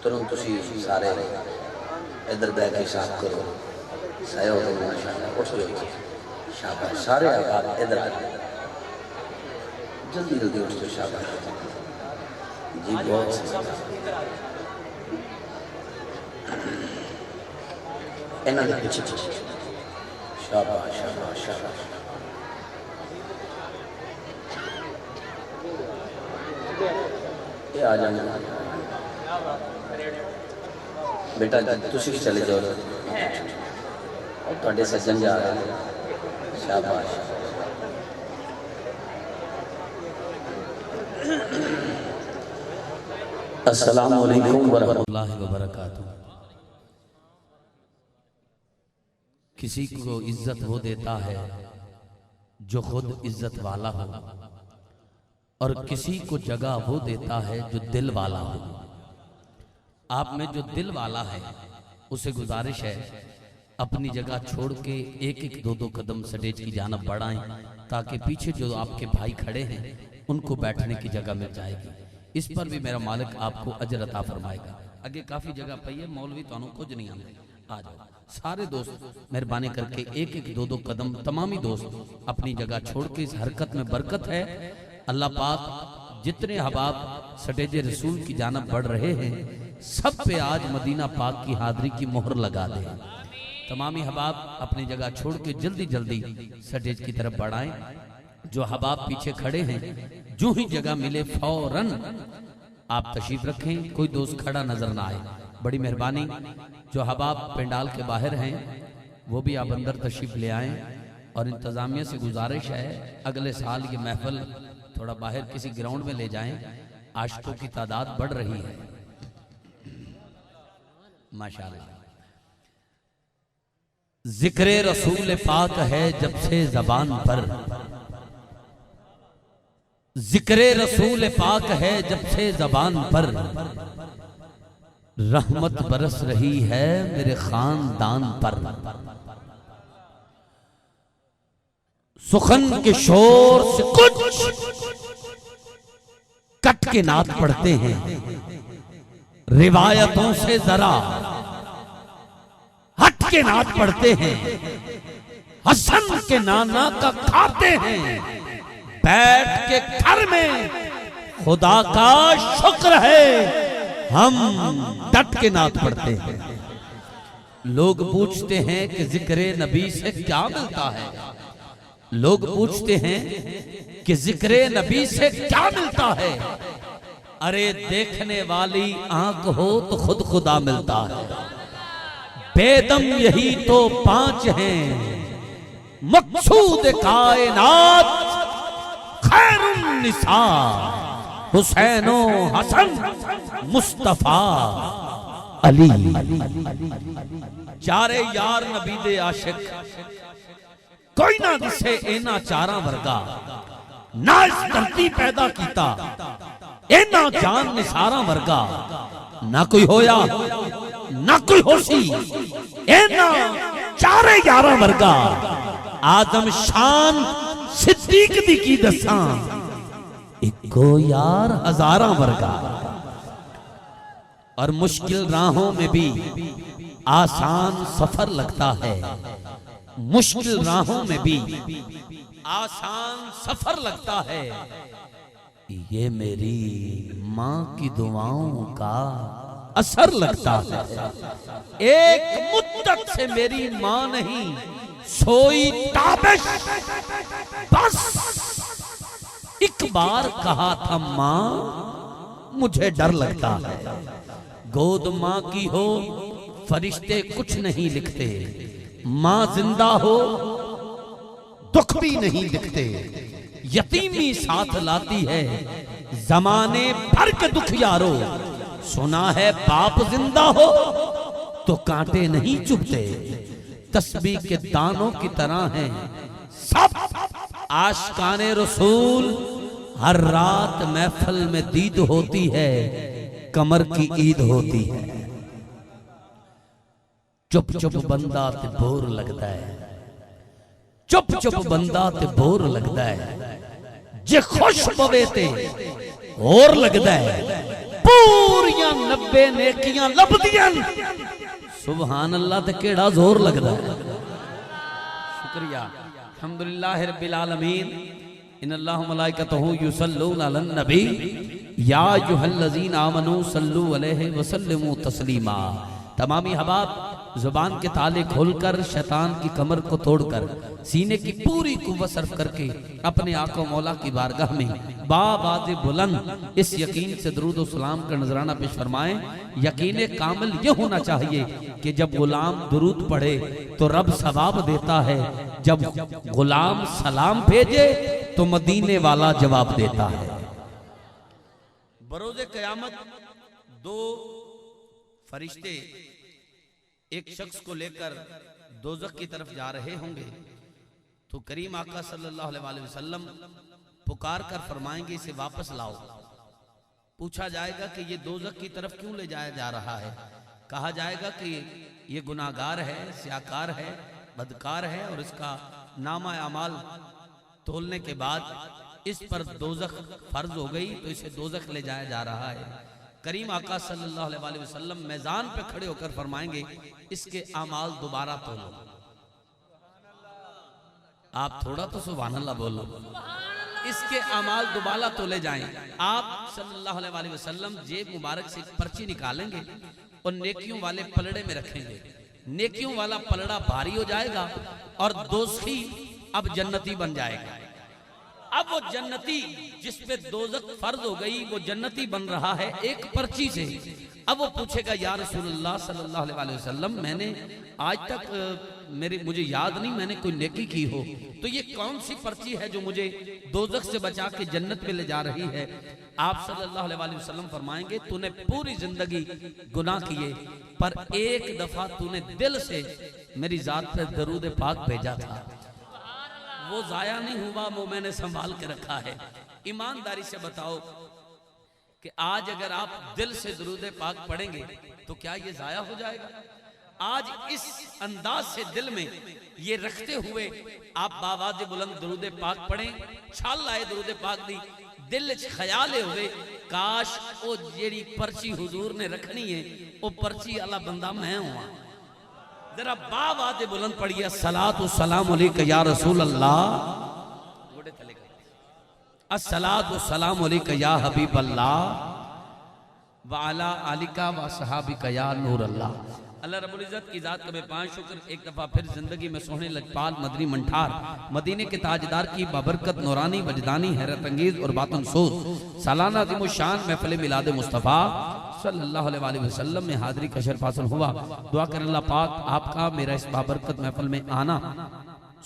तुरंत सारे इधर बह के साफ करो सही हो गई माशाल्लाह उठ जाओ शाबाश सारे आप इधर जल्दी जल्दी उठ जाओ शाबाश जी बहुत इन्होंने पीछे शाबाश शाबाश शाबाश ये आ जाना बेटा तुसी चले जाओ और थोड़े सज्जन जा रहे हैं शाबाश अस्सलामु अलैकुम वरहमतुल्लाहि वबरकातुहू। किसी को इज्जत वो देता है जो खुद इज्जत वाला हो और किसी को जगह वो देता है जो दिल वाला हो। आप में जो दिल वाला है उसे गुजारिश है अपनी जगह छोड़ के एक एक दो दो कदम स्टेज की जानिब बढ़ाएं ताकि पीछे जो आपके भाई खड़े हैं उनको बैठने की जगह मिल जाएगी। इस पर भी मेरा मालिक आपको अजर अता फरमाएगा। आगे काफी जगह पई है, मौलवी तो कुछ नहीं आते, आ जाओ सारे दोस्त मेहरबानी करके एक एक दो दो कदम तमामी दोस्त अपनी जगह छोड़ के इस हरकत में बरकत है। अल्लाह पाक जितने हबाब स्टेज रसूल की जानिब बढ़ रहे हैं सब पे आज मदीना पाक की हाजिरी की मोहर लगा दे। तमामी हबाब अपनी जगह छोड़ के जल्दी जल्दी स्टेज की तरफ बढ़ाएं। जो हबाब पीछे खड़े हैं जो ही जगह मिले फौरन आप तशरीफ रखें, कोई दोस्त खड़ा नजर ना आए, बड़ी मेहरबानी। जो हबाब पंडाल के बाहर हैं वो भी आप अंदर तशरीफ ले आएं और इंतजामिया से गुजारिश है अगले साल ये महफिल थोड़ा बाहर किसी ग्राउंड में ले जाएं। आशिकों की तादाद बढ़ रही है माशाअल्लाह। जिक्रे रसूल पाक है जब से ज़बान पर, जिक्रे रसूल पाक है जब से ज़बान पर, रहमत बरस रही है मेरे खानदान पर। सुखन के शोर से कुछ कट के नात पढ़ते हैं, रिवायतों से जरा हट के नात पढ़ते हैं। हसन के नाना का खाते हैं, बैठ के घर में खुदा का शुक्र है हम डट के नात पढ़ते हैं। लोग पूछते हैं कि जिक्र नबी से क्या मिलता है, लोग पूछते हैं कि जिक्र नबी से क्या मिलता है। अरे देखने वाली आंख हो तो खुद खुदा मिलता है। बेदम यही तो पांच हैं मकसूद कायनात, खैरुन निसा हुसैनो हसन मुस्तफा अली। चारे यार नबी दे आशिक कोई ना दिसे इना चारा वर्गा, ना इस धरती पैदा कीता इना जान निसारा वर्गा। ना कोई होया ना कोई होसी इना चारे यारा वर्गा। आदम शान सिद्दीक दी की दसां इको यार हजारा वर्गा। और मुश्किल राहों में भी आसान सफर लगता है, मुश्किल राहों में भी आसान सफर लगता है। ये मेरी माँ की दुआओं का असर लगता है। एक मुद्दत से मेरी माँ नहीं सोई ताबिश, बस एक बार कहा था माँ मुझे डर लगता है। गोद माँ की हो फरिश्ते कुछ नहीं लिखते, माँ जिंदा हो दुख भी नहीं दिखते। यतीमी साथ लाती है जमाने भर के दुख यारो, सुना है बाप जिंदा हो तो कांटे नहीं चुभते। तस्बीह के दानों की तरह हैं सब आशिकाने रसूल, हर रात महफिल में दीद होती है, कमर की ईद होती है। चुप चुप बंदा ते बोर लगता है, चुप चुप बंदा ते बोर लगता है। जे खुश पवे ते और लगता है, पूरियां 90 नेकियां लभदियां। सुभान अल्लाह ते केड़ा जोर लगदा है। शुक्रिया अल्हम्दुलिल्लाह रब्बिल आलमीन। इन्नल्लाह व मलाइकतहु युसल्लूना अलन नबी या अय्युहल्लज़ीना आमनू सल्लु अलैहि व सल्लिमू तस्लीमा। तमामी हबाब जुबान के ताले खोलकर शैतान की कमर को तोड़कर सीने की पूरी कुव्वत सर्फ करके अपने आका मौला की बारगाह में बाबाद बुलंद इस यकीन से दरूद व सलाम का नजराना पेश फरमाएं। यकीन कामिल ये होना चाहिए कि जब गुलाम दुरूद पढ़े तो रब सवाब देता है, जब गुलाम सलाम भेजे तो मदीने वाला जवाब देता है। बरोज़े क़यामत दो फरिश्ते एक शख्स को लेकर दोज़ख की तरफ जा रहे होंगे तो करीम आका सल्लल्लाहु अलैहि वसल्लम पुकार कर फरमाएंगे इसे वापस लाओ। पूछा जाएगा कि ये दोज़ख की तरफ क्यों ले जाया जा रहा है। कहा जाएगा कि ये गुनाहगार है, स्याकार है, बदकार है और इसका नामा अमाल तोलने के बाद इस पर दोज़ख फर्ज हो गई तो इसे दोज़ख ले जाया जा रहा है। करीम आका सल्लल्लाहु अलैहि वसल्लम मैदान पे खड़े होकर फरमाएंगे इसके अमाल दोबारा तोलो। आप थोड़ा तो सुभान अल्लाह बोलो। इसके अमाल दोबारा तोले जाएं। आप सल्लल्लाहु अलैहि वसल्लम जेब मुबारक से एक पर्ची निकालेंगे और नेकियों वाले पलड़े में रखेंगे। नेकियों वाला पलड़ा भारी हो जाएगा और दोस्ती अब जन्नती बन जाएगा। अब वो जन्नती जिस पे दोज़ख फर्ज हो गई वो जन्नती बन रहा है एक पर्ची से। अब वो पूछेगा या रसूलुल्लाह सल्लल्लाहु अलैहि वसल्लम मैंने आज तक मुझे याद नहीं मैंने कोई नेकी की हो, तो ये कौन सी पर्ची है जो मुझे दोज़ख से बचा के जन्नत में ले जा रही है। आप सल्लल्लाहु अलैहि वसल्लम फरमाएंगे तूने पूरी जिंदगी गुनाह किए पर एक दफा तूने दिल से मेरी जात पे दरूद पाक भेजा था, वो जाया नहीं हुआ, वो मैंने संभाल के रखा है। ईमानदारी से बताओ कि आज अगर आप दिल से दरूद पाक पढ़ेंगे तो क्या ये जाया हो जाएगा। आज इस अंदाज से दिल में ये रखते हुए आप बावाज़ बुलंद दरूद पाक पढ़ें, छाल लाए दरूद पाक दी दिल ख्याल हुए काश वो जेड़ी पर्ची हुजूर ने रखनी है वो पर्ची वाला बंदा मैं हुआ। जरा बावाज़ बुलंद पढ़िए अस्सलातु सलाम अलैका या रसूल अल्लाह, अस्सलातु सलाम अलैका या हबीब अल्लाह व अला आलिका व सहाबिका या नूर अल्लाह। अल्लाह रब्बुल इज्जत की जात का बेपास शुक्र एक दफा फिर जिंदगी में सोहने लजपाल मदनी मंठार मदीने के ताजदार की बाबरकत नौरानी वजदानी हैरत अंगेज और बातन सोज सालाना शान महफिल मिलाद मुस्तफ़ा सल्लल्लाहु अलैहि वसल्लम में हाजिरी का शर्फ हासिल हुआ। दुआ कर अल्लाह पाक आपका मेरा इस बाबरकत महफिल में आना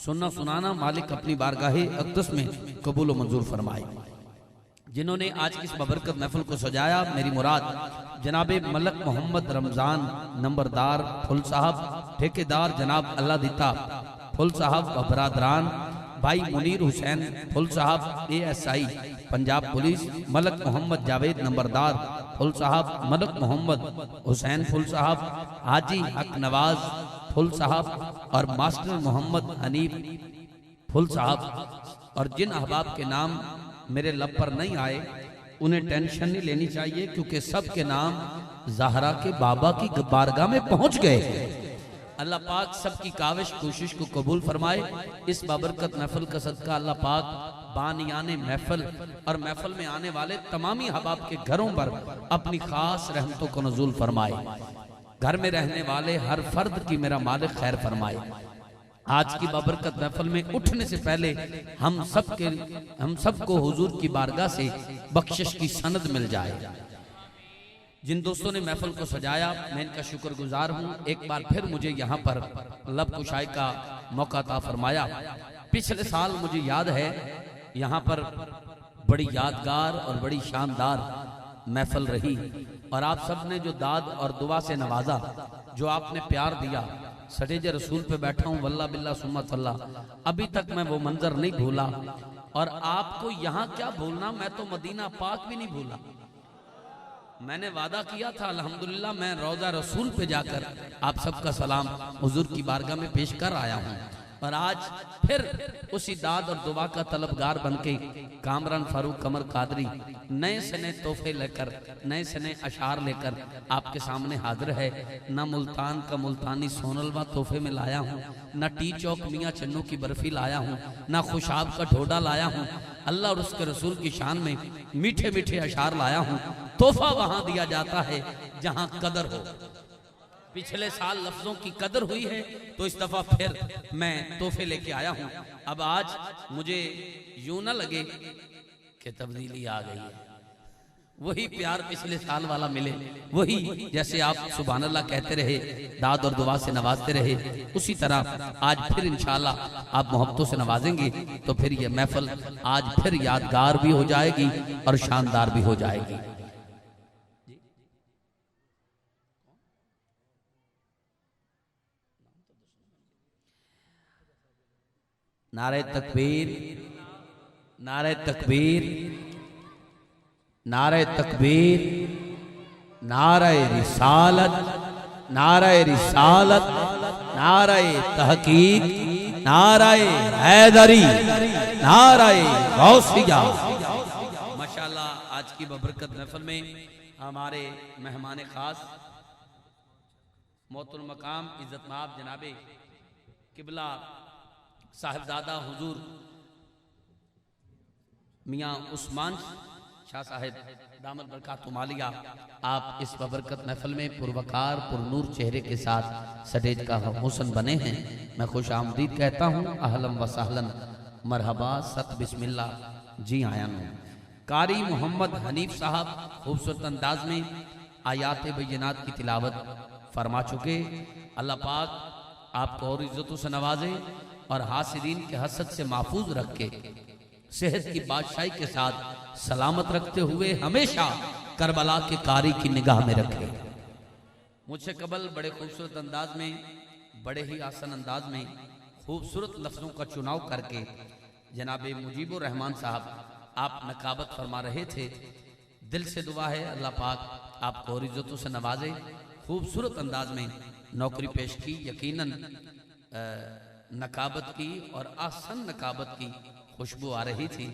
सुनना सुनाना मालिक अपनी बारगाहे अक़दस में कबूल व मंजूर फरमाए। जिन्होंने आज की इस बाबरकत महफिल को सजाया मेरी मुराद जनाबे मलक मोहम्मद रमजान नंबरदार फुल साहब, ठेकेदार जनाब अल्लाह दिता फुल साहब व बरादरान भाई मुनीर हुसैन फुल साहब ASI पंजाब पुलिस, मलक मोहम्मद जावेद नंबरदार फुल साहब, मलक मोहम्मद हुसैन फुल साहब, हाजी हक नवाज फुल साहब और मास्टर मोहम्मद हनीफ फुल साहब। और जिन अहबाब के नाम मेरे लब पर नहीं आए उन्हें टेंशन नहीं लेनी चाहिए क्योंकि सब के नाम ज़हरा के बाबा की बारगाह में पहुंच गए। अल्लाह पाक सबकी काविश कोशिश को कबूल फरमाए। इस बाबरकत महफिल का सदका अल्लाह पाक बानियाने महफिल और महफिल में आने वाले तमामी हबाब के घरों पर अपनी खास रहमतों को नज़ूल फरमाए। घर में रहने वाले हर फर्द की मेरा मालिक खैर फरमाए। आज की बाबरकत महफिल में उठने से पहले हम सबको हुजूर की बारगाह से बख्शिश की सनद मिल जाए। जिन दोस्तों ने महफिल को सजाया मैं इनका शुक्रगुजार हूँ। एक बार फिर मुझे यहाँ पर लब कुशाई का मौका अता फरमाया। पिछले साल मुझे याद है यहाँ पर बड़ी यादगार और बड़ी शानदार महफिल रही और आप सब ने जो दाद और दुआ से नवाजा, जो आपने प्यार दिया, सटेज रसूल पे बैठा हूँ वल्ला बिल्ला सुम्मा तल्ला, अभी तक मैं वो मंजर नहीं भूला। और आपको यहाँ क्या भूलना, मैं तो मदीना पाक भी नहीं भूला। मैंने वादा किया था अल्हम्दुलिल्लाह मैं रोज़ा रसूल पे जाकर आप सबका सलाम हुजूर की बारगाह में पेश कर आया हूँ। और आज फिर उसी दाद और दुआ का तलबगार बनके कामरान फारूक कमर कादरी नए से नए तोहफे लेकर, नए से नए अशार लेकर आपके सामने हाजिर है। ना मुल्तान का मुल्तानी सोनलवा तोहफे में लाया हूँ, ना टी चौक मियाँ चन्नू की बर्फी लाया हूँ, ना खुशाब का ढोडा लाया हूँ। अल्लाह और उसके रसूल की शान में मीठे मीठे अशार लाया हूँ। तोहफा वहां दिया जाता है जहां कदर हो। पिछले साल लफ्जों की कदर हुई है तो इस दफा फिर मैं तोहफे लेके आया हूं। अब आज मुझे यूं ना लगे कि तब्दीली आ गई है, वही प्यार पिछले साल वाला मिले, वही जैसे आप सुभान अल्लाह कहते रहे, दाद और दुआ से नवाजते रहे, उसी तरह आज फिर इंशाअल्लाह आप मोहब्बतों से नवाजेंगे तो फिर ये महफिल आज फिर यादगार भी हो जाएगी और शानदार भी हो जाएगी। नारे तकबीर, नारे तकबीर, नारे तकबीर, नारे रिसालत, नारे रिसालत, नारे तहकीक, नारे हैदरी, नारे गौसिया। माशाअल्लाह आज की बबरकत महफिल में हमारे मेहमान खास मोहतरम मकाम इज्जतमाब जनाबे किबला साहिबजादा हुजूर मियाँ उस्मान शाह साहिब दामद बरकातुहू मालिया, आप इस बबरकत महफिल में पुरवकार पुरनूर चेहरे के साथ स्टेज का हुस्न बने हैं। मैं खुश आमदीद कहता हूँ, अहलन व सहलन, मरहबा, सत बिस्मिल्लाह, जी आया हूँ। कारी मोहम्मद हनीफ साहब खूबसूरत अंदाज में आयात बैयनात की तिलावत फरमा चुके। अल्लाह पाक आपको और इज्जतों से नवाजे और हासिरीन के हसद से महफूज रख के सेहत की बादशाही के साथ सलामत रखते हुए हमेशा करबला के कारी की निगाह में रखे। मुझसे कबल बड़े खूबसूरत अंदाज में, बड़े ही आसान अंदाज में खूबसूरत लफ्जों का चुनाव करके जनाबे मुजीबुर रहमान साहब आप नकाबत फरमा रहे थे। दिल से दुआ है अल्लाह पाक आपको और इज्जतों से नवाजे। खूबसूरत अंदाज में नौकरी पेश की, यकीनन नकाबत की और आसन नकाबत की खुशबू आ रही थी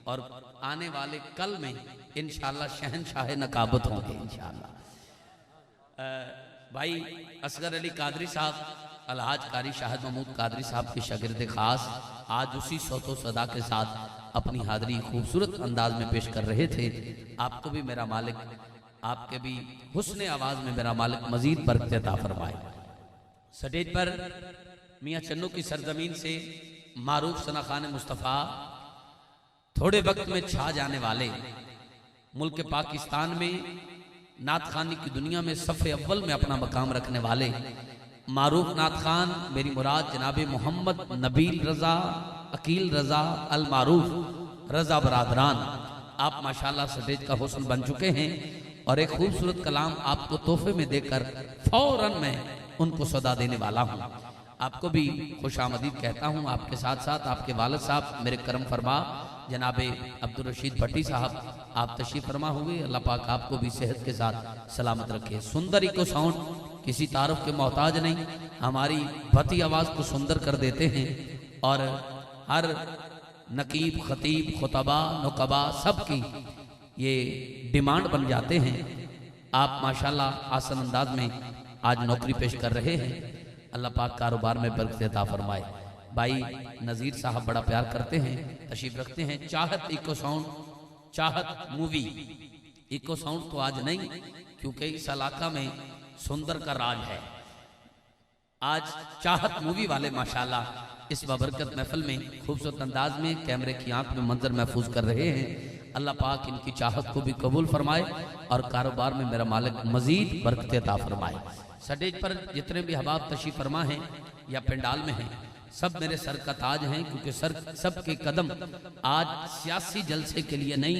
और आने वाले कल में इंशाअल्लाह शहनशाह नकाबत होंगे इंशाअल्लाह। भाई असगर अली कादरी साहब, अलहाज कारी शाहिद महमूद कादरी साहब के शागिर्द खास आज उसी सौतो सदा के साथ अपनी हाजिरी खूबसूरत अंदाज में पेश कर रहे थे। आपको भी मेरा मालिक, आपके भी हुस्न आवाज में मेरा मालिक मजीद बरकत अता फरमाए। स्टेज पर मियाँ चन्नू की सरजमीन से मारूफ सना खान मुस्तफ़ा, थोड़े वक्त में छा जाने वाले, मुल्क पाकिस्तान में नात खानी की दुनिया में सफ़े अव्वल में अपना मकाम रखने वाले मारूफ नात खान, मेरी मुराद जनाबे मोहम्मद नबील रजा अकील रजा अल मारूफ रजा बरादरान, आप माशाल्लाह स्टेज का हुस्न बन चुके हैं और एक खूबसूरत कलाम आपको तोहफे में देकर फौरन मैं उनको सदा देने वाला हूँ। आपको भी खुश आमदीद कहता हूँ। आपके साथ साथ आपके वालिद साहब मेरे करम फरमा जनाबे अब्दुल रशीद भट्टी साहब, आप तशरीफ फरमा हुए। अल्लाह पाक आपको भी सेहत के साथ सलामत रखे। सुंदर इको साउंड किसी तारुफ के मोहताज नहीं, हमारी भती आवाज़ को सुंदर कर देते हैं और हर नकीब खतीब खुतबा नुकबा सब की ये डिमांड बन जाते हैं। आप माशाल्लाह आसान अंदाज में आज नौकरी पेश कर रहे हैं। अल्लाह पाक कारोबार में बरकत अता फरमाए। भाई नज़ीर साहब बड़ा प्यार करते हैं, तशरीफ रखते हैं। चाहत इको साउंड, चाहत मूवी, इको साउंड तो आज नहीं क्योंकि इस इलाका में सुंदर का राज है। आज चाहत मूवी वाले माशाल्लाह इस बाबरकत महफिल में खूबसूरत अंदाज में कैमरे की आंख में मंजर महफूज कर रहे हैं। अल्लाह पाक इनकी चाहत को भी कबूल फरमाए और कारोबार में मेरा मालिक मजीद बरकत अता फरमाए। स्टेज पर जितने भी अहबाब तशरीफ फरमा हैं या पंडाल में हैं, सब मेरे सर का ताज हैं क्योंकि सर सबके कदम आज सियासी जलसे के लिए नहीं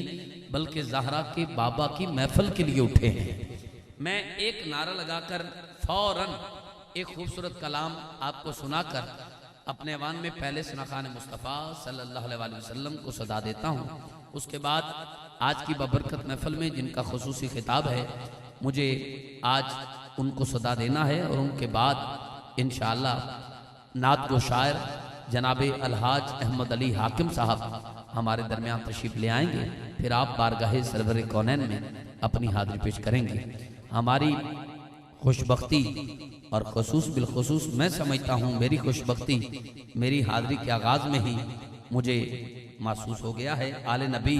बल्कि ज़हरा के बाबा की महफिल के लिए उठे हैं। मैं एक नारा लगाकर फौरन एक खूबसूरत कलाम आपको सुनाकर अपने अवान में पहले सना खान मुस्तफ़ा सल्लल्लाहु अलैहि वसल्लम को सदा देता हूँ। उसके बाद आज की बबरकत महफिल में जिनका खुसूसी खिताब है मुझे आज उनको सदा देना है और उनके बाद इंशाअल्लाह नात को शायर जनाबे अलहाज अहमद अली हाकिम साहब हमारे दरमियान तशरीफ ले आएंगे, फिर आप बारगाहे सरवर कौनैन में अपनी हाजिरी पेश करेंगे। हमारी खुशबख्ती और खसूस बिलखसूस मैं समझता हूँ मेरी खुशबख्ती मेरी हाजिरी के आगाज़ में ही मुझे महसूस हो गया है। आले नबी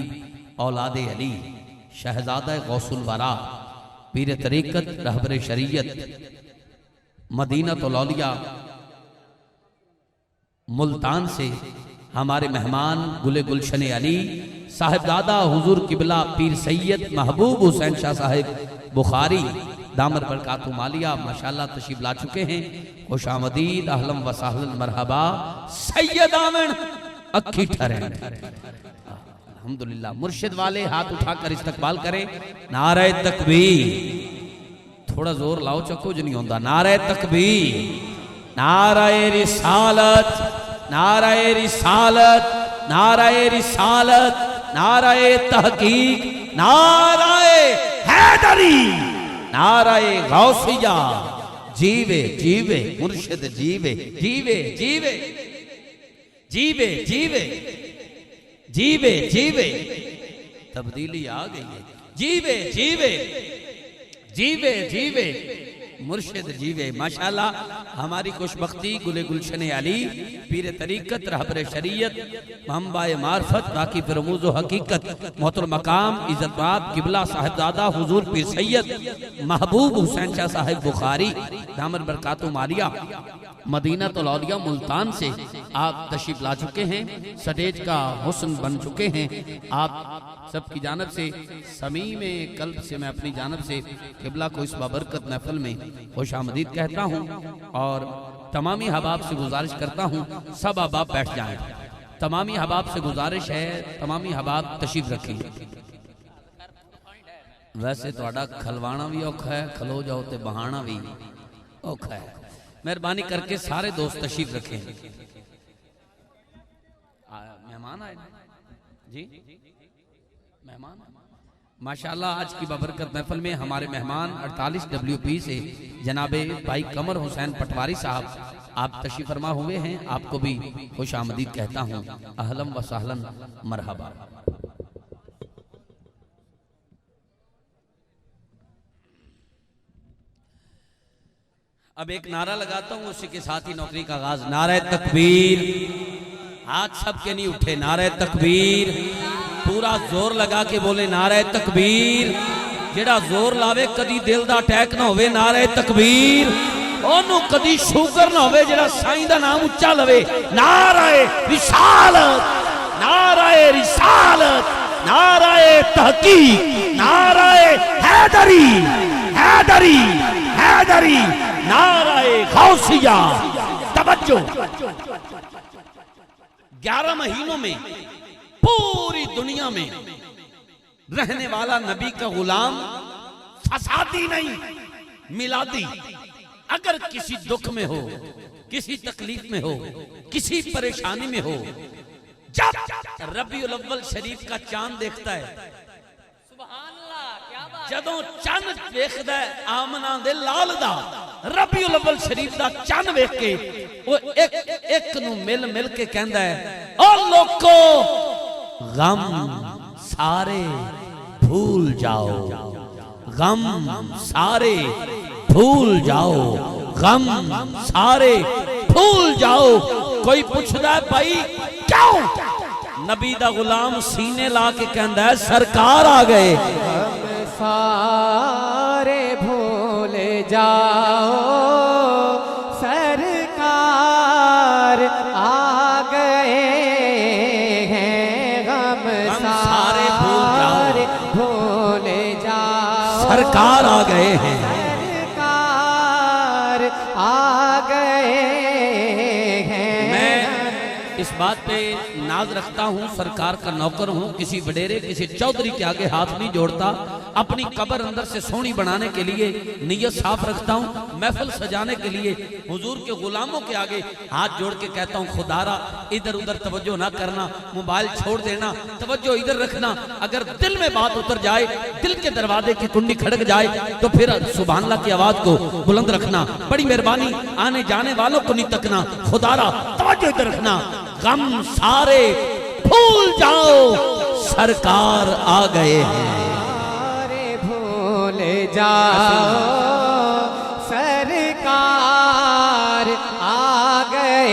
औलाद अली शहजादा गौसुल वरा पीर तरीक़त रहबर शरीयत मदीनतुल औलिया मुल्तान से हमारे मेहमान गुले गुलशन अली साहिबजादा हुजूर किबला पीर सैयद महबूब हुसैन शाह साहिब बुखारी दामर बरकातु मालिया माशाल्लाह तशरीफ ला चुके हैं। खुशामदीद अहलन व सहलन मरहबा सैयद आमन अखी ठहरे। अल्हम्दुलिल्लाह। मुर्शिद वाले हाथ उठाकर इस्तकबाल करें। नारे तकबीर, थोड़ा जोर लाओ चक्को जो नहीं होता। नारे तकबीर, नारे रिसालत, नारे रिसालत, नारे रिसालत, नारे तहकीक, नारे हैदरी, नारे गौसिया। जीवे जीवे मुर्शिद जीवे जीवे जीवे जीवे जीवे जीवे जीवे। तब्दीली आ गई है। जीवे जीवे जीवे जीवे मुर्शिद जीवे। माशाल्लाह हमारी खुशबख्ती गुले गुलशन अली पीर तरीक़त रहबर शरीयत महबाए मार्फत बाकी फरमूज़ व हकीकत मोहतरम मकाम इज़्ज़तबाब किबला साहिबजादा हुजूर पीर सैयद महबूब हुसैन शाह साहिब बुखारी दामर बरकातु मालिया मदीनतुल औलिया मुल्तान से आप तशरीफ ला चुके हैं। स्टेज का हुस्न बन चुके हैं। आप सबकी जानब से समीम कल्ब से मैं अपनी जानब से किबला को इस बाबरकत महफिल में खुश आमदीद कहता हूँ और तमामी हबाब से गुजारिश करता हूँ सब अहबाब बैठ जाएं। तमामी हबाब से गुजारिश है तमामी हबाब तशरीफ रखें। वैसे थोड़ा खलवाना भी औखा है, खलो जाओ तो बहाना भी औखा है। मेहरबानी करके सारे दोस्त तशरीफ रखें। मेहमान आए जी, मेहमान माशाल्लाह आज की बबरकत महफिल में हमारे मेहमान 48 WP से जनाबे भाई कमर हुसैन पटवारी साहब आप तशरीफ फरमा हुए हैं। आपको भी खुश आमदीद कहता हूँ। अहलन व सहलन मरहबा। अब एक नारा लगाता हूँ, उसी के साथ ही नौकरी का आगाज। नारे तकबीर, हाथ सबके नहीं उठे। नारे तकबीर, पूरा जोर लगा के बोले नारे तकबीर। जेड़ा जोर लावे कदी दिल दा अटैक ना होवे। नारे तकबीर, ओनू कदी शुगर ना होवे जेड़ा साईं दा नाम उच्चा लवे। नारे रिसालत, नारे रिसालत, नारे तहकीक, नारे हैदरी, हैदरी, हैदरी, नारे गौसिया। तवज्जो। 11 महीनों में पूरी दुनिया में रहने वाला नबी का गुलाम फसादी नहीं मिलादी। अगर किसी दुख में हो, किसी तकलीफ में हो, किसी परेशानी में हो, जब रबीउल अव्वल शरीफ का चांद देखता है, जदों चंद देखदा है आमना दे लाल दा, रबीउल अव्वल शरीफ दा चंद वेख के वो एक एक नू मिल मिल के कहंदा है, ओ लोको गम सारे भूल जाओ, गम सारे भूल जाओ, गम सारे भूल जाओ। कोई पूछदा है भाई क्यों? नबी दा गुलाम सीने ला के कहंदा है सरकार आ गए। सारे भूल जाओ, सरकार आ गए हैं। गम सारे भूल जाओ, सरकार आ गए हैं। सरकार आ गए हैं। मैं इस बात पे नाज रखता हूँ, सरकार का नौकर हूँ, किसी वडेरे किसी चौधरी के आगे हाथ नहीं जोड़ता। अपनी कब्र अंदर से सोहनी बनाने के लिए नीयत साफ रखता हूँ, महफिल सजाने के लिए हुजूर के गुलामों के आगे हाथ जोड़ के कहता हूँ, खुदारा इधर उधर तवज्जो ना करना, मोबाइल छोड़ देना, तवज्जो इधर रखना। अगर दिल में बात उतर जाए, दिल के दरवाजे की कुंडी खड़क जाए तो फिर सुभान अल्लाह की आवाज को बुलंद रखना। बड़ी मेहरबानी, आने जाने वालों को नहीं तकना, खुदारा तवज्जो इधर रखना। गम सारे भूल जाओ, सरकार आ गए हैं। सारे भूल जाओ, सरकार आ गए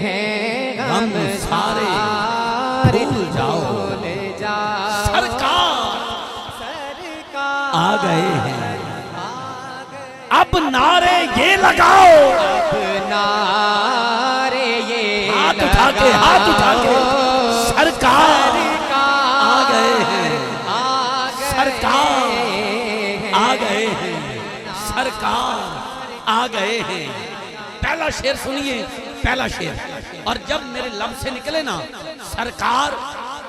हैं। हम सारे भूल जाओ, सरकार आ गए हैं। अब नारे ये लगाओ, अब नारे ये हाथ उठा के, हाथ उठा के, सरकार आ गए हैं, सरकार आ गए हैं, सरकार आ गए हैं। पहला शेर सुनिए, पहला शेर। और जब मेरे लब से निकले ना सरकार,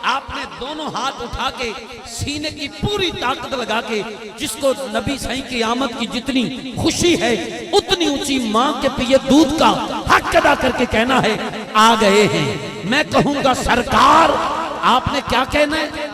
आपने दोनों हाथ उठा के सीने की पूरी ताकत लगा के, जिसको नबी सही की आमद की जितनी खुशी है उतनी ऊंची मां के पिए दूध का हक अदा करके कहना है, आ गए हैं। मैं कहूंगा सरकार, आपने क्या कहना है?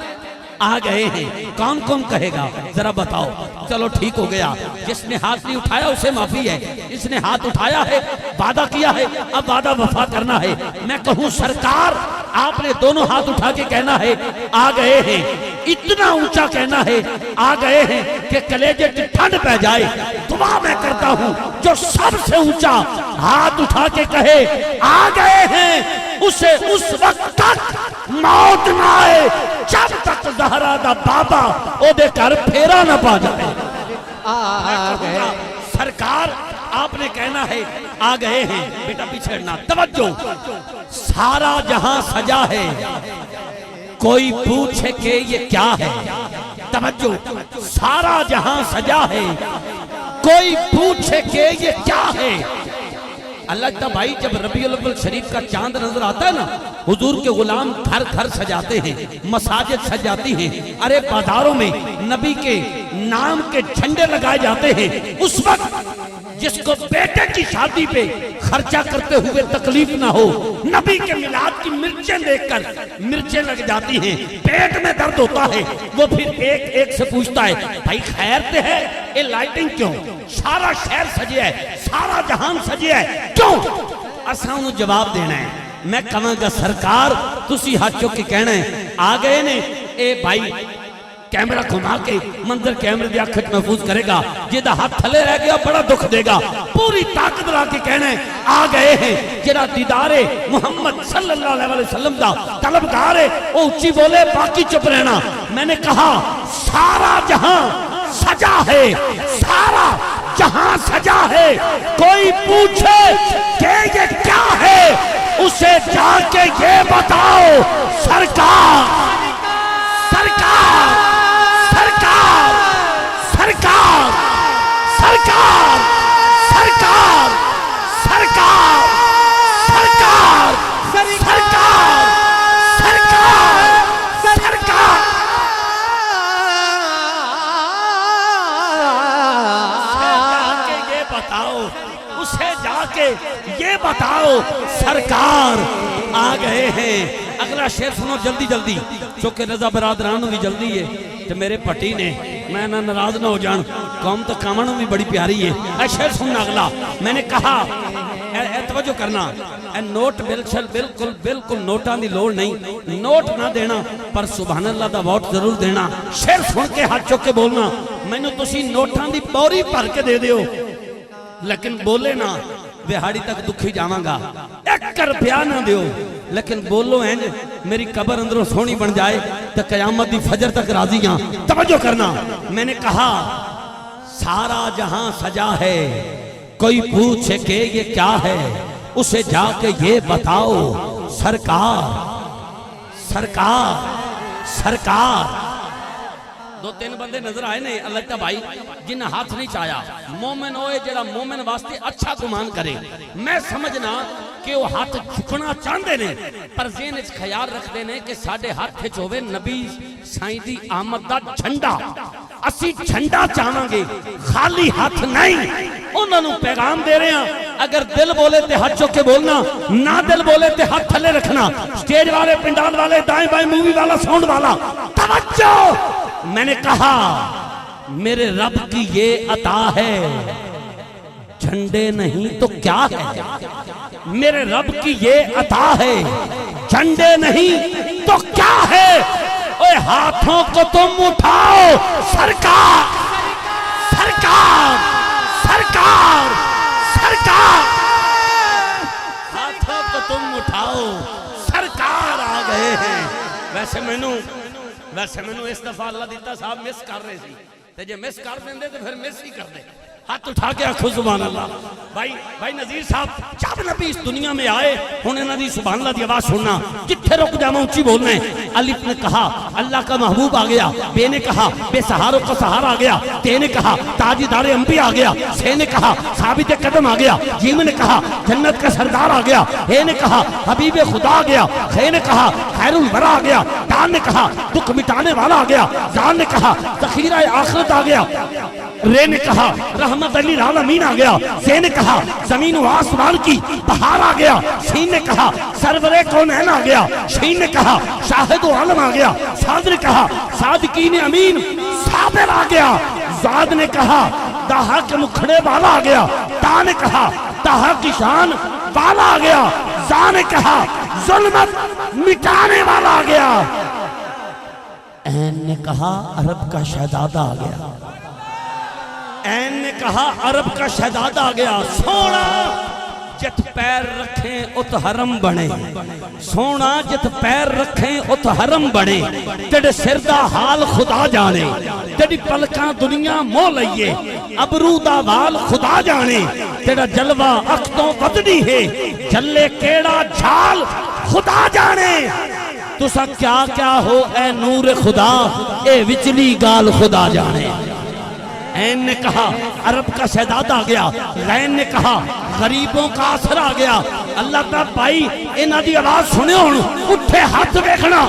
आ गए हैं। कौन कौन कहेगा जरा बताओ। चलो ठीक हो गया, जिसने हाथ नहीं उठाया उसे माफी है, इसने हाथ उठाया है, वादा किया है, अब वादा वफा करना है। मैं कहूं सरकार, आपने दोनों हाथ उठा के कहना है, आ गए हैं। इतना ऊंचा कहना है, आ गए हैं, कि कलेजे की ठंड पै जाए। दुआ मैं करता हूं जो सबसे ऊंचा हाथ उठा के कहे आ गए हैं, उसे उस वक्त तक मौत ना आए जब तक ज़हरा दा बाबा ओदे घर फेरा ना पा जाए। आ गए सरकार, आपने कहना है, आ गए हैं। बेटा पीछे हटना, तवज्जो। सारा जहां सजा है, कोई पूछे कि ये क्या है। तवज्जो, सारा जहां सजा है, कोई पूछे कि ये क्या है। अल्लाह का भाई, जब रबीउल अव्वल शरीफ का चांद नजर आता है ना, हुजूर के गुलाम घर घर सजाते हैं, मसाजिद सजाती हैं, अरे बाजारों में नबी के नाम के झंडे लगाए जाते हैं। उस वक्त जिसको बेटे की शादी पे खर्चा करते हुए तकलीफ ना हो, नबी के मिलाद की मिर्चें देखकर मिर्चें लग जाती हैं, पेट में दर्द होता है, वो फिर एक एक से पूछता है, भाई खैर ते है, ये लाइटिंग क्यों? सारा शहर सजे है, सारा जहान सजे है, क्यों? असा उन्हें जवाब देना है। मैं कहूँगा सरकार, तुसी हाथ चुक के कहना है, आ गए ने। ए भाई कैमरा घुमा के मंजर कैमरे की अख महफूज करेगा, जिदा हाथ थले रह गया बड़ा दुख देगा। पूरी ताकत ला के कहना है, आ गए हैं। जिहड़ा दीदारे मुहम्मद सल्लल्लाहु अलैहि वसल्लम दा तलबगार है, वो ऊंची बोले, बाकी चुप रहना। मैंने कहा सारा जहां सजा है, सारा जहां सजा है, कोई पूछे कि ये क्या है, उसे जाके ये बताओ सरकार, सरकार, सरकार, सरकार, सरकार, सरकार, सरकार, सरकार, सरकार, सरकार, सरकार। जाके ये बताओ, उसे जाके ये बताओ सरकार आ गए हैं। अगला शेर सुनो जल्दी जल्दी, चूंकि रजा बरादरान भी जल्दी है, तो मेरे पट्टी ने मैं ना नाराज ना हो जान, कौम तो कामन भी बड़ी प्यारी है। ऐ शेर सुनना अगला। मैंने कहा तवज्जो करना, नोट बिल्कुल बिल्कुल नोटां दी लोड़ नहीं, नोट ना देना, पर सुभान अल्लाह दा वोट जरूर देना। शेर सुन के हाथ चुक के बोलना, मैनू तुसी नोटां दी पौरी भर के दे दियो, लेकिन बोले ना दिहाड़ी तक दुखी जावांगा, 1 रुपया ना दियो, लेकिन बोलो इंज मेरी कब्र अंदरों सोहनी बन जाए तो कयामत दी फजर तक राजी हां। तवज्जो करना। मैंने कहा सारा जहां सजा है, कोई पूछे कि ये क्या है, उसे जाके ये बताओ सरकार, सरकार, सरकार। 2-3 बंदे नजर आए ने अल्लाह भाई, जिन्हें हाथ नहीं चाया। मोमिन होए जेड़ा मोमिन वास्ते अच्छा गुमान करे। मैं समझना के वो हाथ झुकना चाहते ने पर ज़हन च ख्याल रखते ने कि साडे हाथ च होवे नबी साईं दी आमद दा झंडा। असी झंडा चाहांगे खाली हाथ नहीं। उन्होंने पैगाम दे रहे हैं अगर दिल बोले तो हाथ चुक के बोलना, ना दिल बोले तो हाथ थले रखना। स्टेज वाले, पिंडाल वाले, दाएं बाएं, मूवी वाला, साउंड वाला, तवज्जो। मैंने कहा मेरे रब की ये अता है, झंडे नहीं तो क्या है। मेरे रब की ये अता है, झंडे नहीं तो क्या है। ओए हाथों को तुम उठाओ, सरकार सरकार सरकार सरकार। हाथों को तुम उठाओ, सरकार आ गए हैं। वैसे मैनू इस दफा अल्लाह दिता साहब मिस कर रहे थे, ते जे मिस कर देंदे तो फिर मिस ही कर दे। हाथ उठा के आखो सुभान अल्लाह। भाई नजीर साहब जब नबी इस दुनिया में आए हुण इन्हां दी सुभान अल्लाह दी आवाज सुनना। जिथे रुक जावा ऊंची बोलना है। अलिफ ने कहा अल्लाह का महबूब आ गया, बे ने कहा बेसहारों का सहारा आ गया, ते ने कहा ताजदार अंबिया आ गया, से ने कहा साबित कदम आ गया, जीम ने कहा जन्नत का सरदार आ गया, हे ने कहा हबीब खुदा आ गया, खे ने कहा खैरुल वरा आ गया, दान ने कहा दुख मिटाने वाला आ गया, जान ने कहा ज़ख़ीरा आखिरत आ गया, रे ने कहा रहमत लिल आलमीन आ गया, से ने कहा जमीन व आसमान की बहार आ गया, सीन ने कहा सरवरे कौनैन आ गया, शीन ने कहा शाहिद व आलम आ गया, साद ने कहा सादिकीन अमीन साबिर आ गया, जाद ने कहा दाहा के मुखड़े वाला आ गया, ता ने कहा दाहा की शान वाला आ गया, जा ने कहा जुल्मत मिटाने वाला आ गया, ऐन ने कहा अरब का शहजादा आ गया, ऐन ने कहा अरब का शहजादा आ गया। सोना जित पैर रखें उत हरम बने, सोना जित पैर रखें उत हरम बने, तेरे सिर दा हाल खुदा जाने, तेरी पलकां दुनिया मोह लईए, अबरू दा वाल खुदा जाने, तेरा जलवा अख तो वधनी है, जल्ले केड़ा झाल खुदा जाने। तुसा क्या क्या हो ए नूर खुदा, ए विचली गाल खुदा जाने। ऐन ने कहा अरब का शहजादा आ गया, गैन ने कहा गरीबों का आसरा आ गया। अल्लाह ता भाई इन्हां दी आवाज सुने हुण उठे हाथ देखना।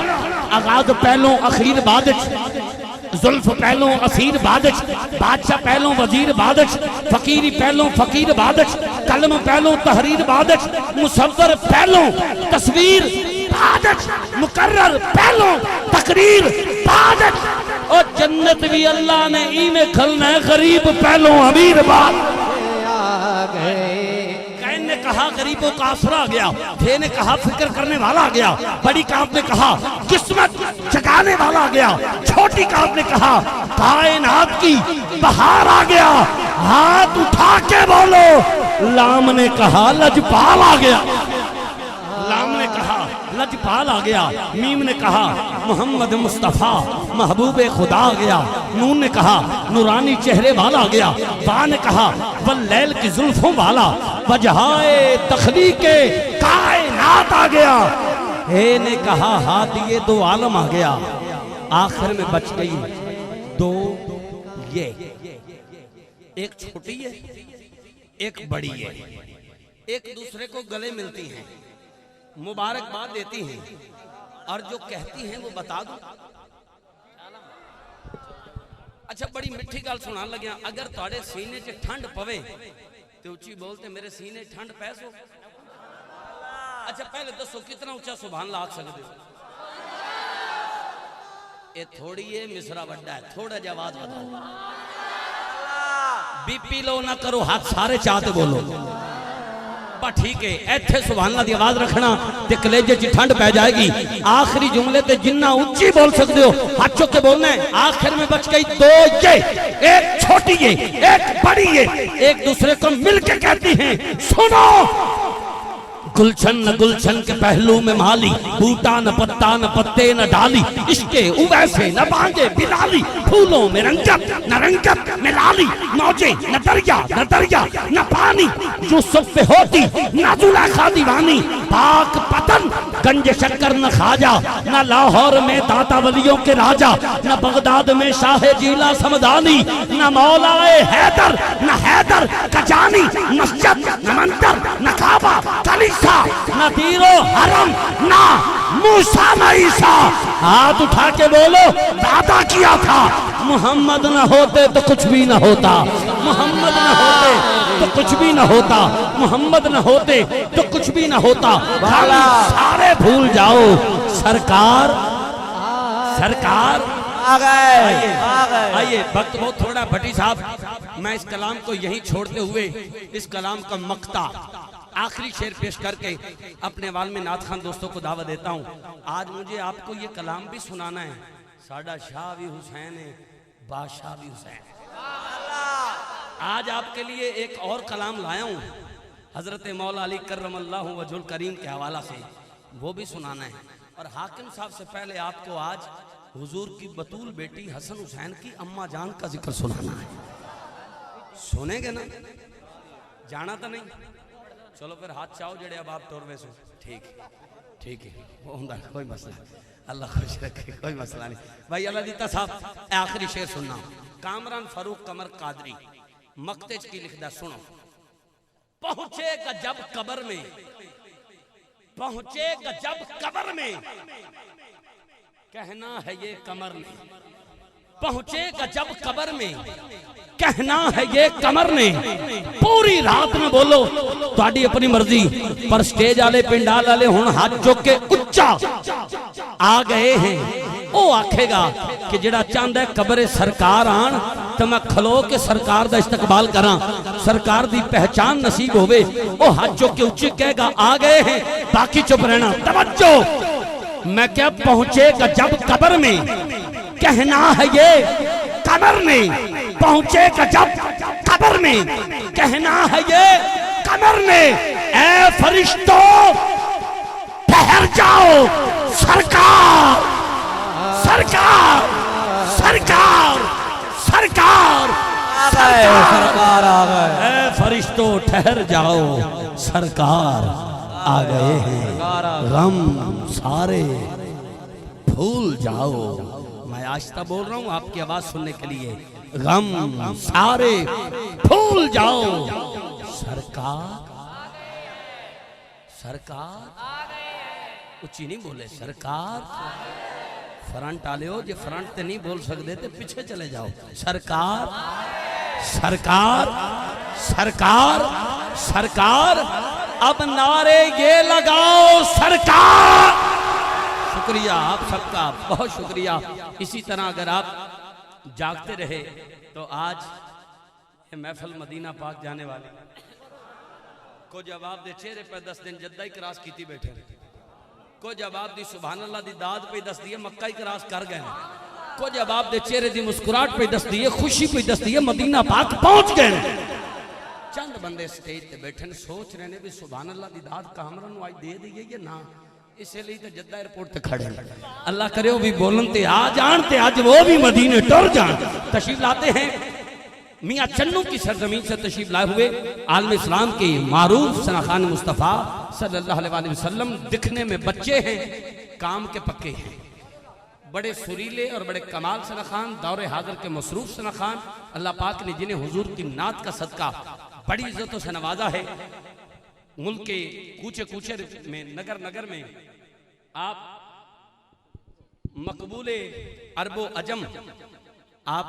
आगाज पहलों अखीर बाद जुल्फ पहलों असीर बाद, बादशाह पहलों वजीर बाद, फकीरी पहलों फकीर बाद, कलम पहलों तहरीर बाद, मुसव्वर पहलों तस्वीर बाद, मुकर्रर पहलों तकरीर बाद। और जन्नत भी अल्लाह ने इवें खलना है, गरीब पहलों अमीर बाद। कैन ने कहा गरीबों का आसरा आ गया, थे ने कहा फिक्र करने वाला आ गया, बड़ी काब ने कहा किस्मत जगाने वाला आ गया, छोटी काब ने कहा कायनात की बहार आ गया। हाथ उठा के बोलो, लाम ने कहा लजपाल आ गया, लाम ने कहा लजपाल आ गया, मीम ने कहा मोहम्मद मुस्तफ़ा महबूब खुदा आ गया, नून ने कहा नूरानी चेहरे वाला आ गया, बा ने कहा वल्लैल की जुल्फों वाला, वजहाए तखलीके कायनात आ गया, हे ने कहा हादिए दो आलम आ गया। आखिर में बच गई दो ये, एक छोटी है एक बड़ी है, एक दूसरे को गले मिलती हैं, मुबारकबाद देती हैं, और जो कहती हैं वो बता दो। अच्छा बड़ी मिठी गल सुना लग्या, अगर तुहाडे सीने च ठंड पवे तो उच्ची बोलते मेरे सीने ठंड पैसो। अच्छा पहले दसो कितना ऊंचा सुभान अल्लाह आख सकते हो? ये थोड़ी है मिसरा बड़ा है, थोड़ा जा आवाज बताओ। बीपी लो ना करो, हाथ सारे चाहते बोलो बा ठीक है। इत्थे सुभान अल्लाह दी आवाज रखना ते कलेजे च ठंड पै जाएगी। आखिरी जुमले ते जिन्ना ऊंची बोल सकते हो हाथ चुक के बोलना है। आखिर में बच गई दो ये, एक छोटी ये एक बड़ी ये, एक दूसरे को मिलके कहती हैं सुनो। गुलशन न गुलशन के पहलू में माली, बूटा न पत्ता न पत्ते न डाली, इश्के उवैसे न बांगे बिलाली, फूलों में रंगत न रंगत में लाली, मौजे न दरिया न पानी, यूसुफ पे होती न जुलेखा दीवानी, पाक पतन गंज शक्कर न खाजा, न लाहौर में दाता वलियों के राजा, न बगदाद में शाह जीला समदानी, न मौलाए हैदर न हैदर कजानी, मस्जिद न मंदिर न काबा कलीसा, न तीरो हरम न मूसा न ईसा। हाथ उठा के बोलो दादा किया था। मोहम्मद न होते तो कुछ भी न होता, मोहम्मद न होते तो कुछ भी न होता, मोहम्मद न होते तो कुछ भी न होता। सारे भूल जाओ। सरकार सरकार आ गए। आइए वक्त बहुत थोड़ा भट्टी साहब, मैं इस कलाम को यहीं छोड़ते हुए इस कलाम का मक्ता आखिरी शेर पेश करके अपने वाल में नाथ खान दोस्तों को दावा देता हूँ। आज मुझे आपको ये कलाम भी सुनाना है। साडा शाह भी हुसैन है, बादशाह भी हुसैन। आज आपके लिए एक और कलाम लाया हूँ हजरत मौला अली करमल्लाहु वजहुल करीम के हवाला से, वो भी सुनाना है। और हाकिम साहब से पहले आपको आज हुजूर की बतूल बेटी हसन हुसैन की अम्मा जान का जिक्र सुनाना है। सुनेंगे ना? जाना तो नहीं? चलो फिर हाथ चाहो जड़े अब आप तोड़ वैसो। ठीक है वो होंदा कोई मसला, अल्लाह खुश रखे, कोई मसला नहीं। भाई अल्लाह दीता साहब आखिरी शेर सुनना। कामरान फारूक कमर कादरी मक्तेज की लिखदा सुनो। पहुंचेगा जब कब्र में, पहुंचेगा जब कब्र में, कहना है ये कमर ने। पहुंचेगा जब कब्र में, कहना है ये कमर ने। पूरी रात में बोलो ਤੁਹਾਡੀ अपनी मर्जी, पर स्टेज वाले पिंडाल वाले हुण हाथ चुक के उच्चा आ गए हैं। वो आखेगा कि जेड़ा चाहता है कब्रे सरकार आन तो मैं खलो के सरकार का इस्तकबाल करा, सरकार की पहचान नसीब होवे। वो हाथ चुक के उच्चे कहेगा आ गए हैं, बाकी चुप रहना। तवज्जो, मैं क्या पहुंचेगा जब कब्र में, कहना है ये कब्र में। पहुंचेगा जब कब्र में, कहना है ये कब्र में। ऐ फरिश्तों ठहर जाओ, सरकार सरकार सरकार सरकार सरकार आ गए। ऐ फरिश्तों ठहर जाओ, सरकार आ गए हैं। गम सारे भूल जाओ। मैं आहिस्ता बोल रहा हूँ आपकी आवाज सुनने के लिए। गम सारे भूल जाओ, सरकार सरकार उच्ची नहीं बोले, सरकार। फ्रंट आले हो जे फ्रंट ते नहीं बोल सकते तो पीछे चले जाओ। सरकार सरकार सरकार सरकार, अब नारे ये लगाओ सरकार। शुक्रिया आप सबका, बहुत शुक्रिया। इसी तरह अगर आप जागते रहे तो आज ये महफिल मदीना पाक जाने वाली को जवाब दे चेहरे पे 10 दिन जद्दा ही क्रॉस की बैठे, को जवाब दी सुभान अल्लाह दी दाद पे दस दिए मक्का ही क्रॉस कर गए, को जवाब दे चेहरे दी मुस्कुराहट पे दस दिए, खुशी पे दस दिए मदीना पाक पहुंच गए। चंद बंदे स्टेज पे बैठे सोच रहे ने भी सुभान अल्लाह दी दाद का हमरा नु आज दे दईए या ना, इसलिए तो जद्दा एयरपोर्ट पे खड़े। अल्लाह करे वो भी बोलन ते आ जान ते आज वो भी मदीने टुर जान। तशरीफ लाते हैं मियाँ चन्नू की सरजमीन से तशरीफ लाए हुए आलम इस्लाम के मारूफ सना खान मुस्तफ़ा सल्लल्लाहु अलैहि वसल्लम। दिखने में बच्चे हैं, काम के पक्के हैं, बड़े सुरीले और बड़े कमाल सना खान, दौरे हाजिर के मसरूफ सना खान। अल्लाह पाक ने जिन्हें हुजूर की नात का सदका बड़ी इज्जतों से नवाजा है। मुल्क के कूचे कूचे में, नगर नगर में आप मकबूले अरबो अजम आप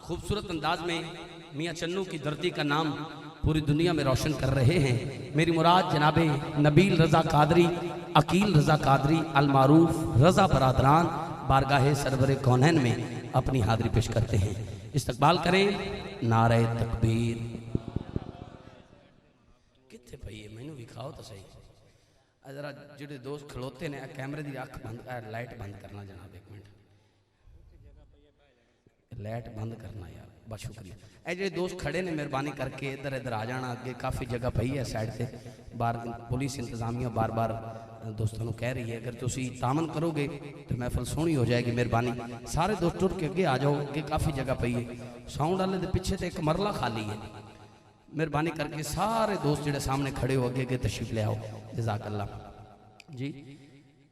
खूबसूरत अंदाज में मियाँ चन्नू की धरती का नाम पूरी दुनिया में रोशन कर रहे हैं। मेरी मुराद जनाबे नबील रजा कादरी, अकील रजा कादरी अल मारूफ रजा बरादरान बारगाह सरवरे कौनैन में अपनी हाजिरी पेश करते हैं। इस्तकबाल करें। नारे तकबीर। कितने भैया मैनू विखाओ तो सही जरा जो दोस्त खड़ोते ने कैमरे की अख बंद, लाइट बंद करना जनाब, एक मिनट लाइट बंद करना यार, बहुत शुक्रिया। ए जो दोस्त खड़े ने मेहरबानी करके इधर इधर आ जाना, अगे काफ़ी जगह पई है साइड से, बार पुलिस इंतजामिया बार बार दोस्तों को कह रही है अगर तुसी तामन करोगे तो महफिल सोहनी हो जाएगी। मेहरबानी सारे दोस्त टुर के अगे आ जाओ, अगे काफ़ी जगह पई है, साउंड वाले के पिछे तो एक मरला खाली है। मेहरबानी करके सारे दोस्त जो सामने खड़े हो अगे अगे तशरीफ ले आओ। जज़ाकल्लाह जी।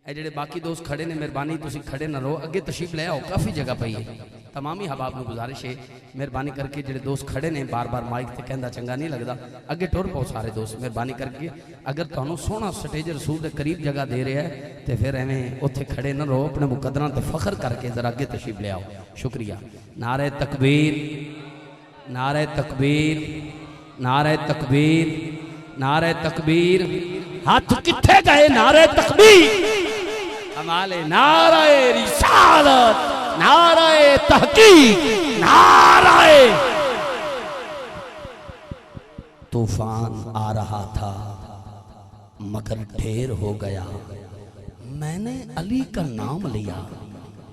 ए जेडे बाकी दोस्त खड़े ने मेहरबानी तुसी खड़े ना रहो, अगे तशरीफ ले आओ, काफ़ी जगह पई है। तमाम ही हबाब को गुजारिश है मेहरबानी करके जेडे दोस्त खड़े ने बार बार माइक ते कहंदा चंगा नहीं लगता, अगे टुर पाओ सारे दोस्त मेहरबानी करके। अगर तुहानू सोहना स्टेज रसूल के करीब जगह दे रहा है तो फिर एवें उत्थे खड़े ना रहो, अपने मुकदरां ते फख्र करके जरा अगे तशरीफ ले आओ। शुक्रिया। नारे तकबीर, नारे तकबीर, नारे तकबीर, नारे तकबीर। हाथ किथे गए? नारे तकबीर। हमारे नारे रिसालत, नारे तहकीक, नारे। तूफान आ रहा था मगर ढेर हो गया, मैंने अली का नाम लिया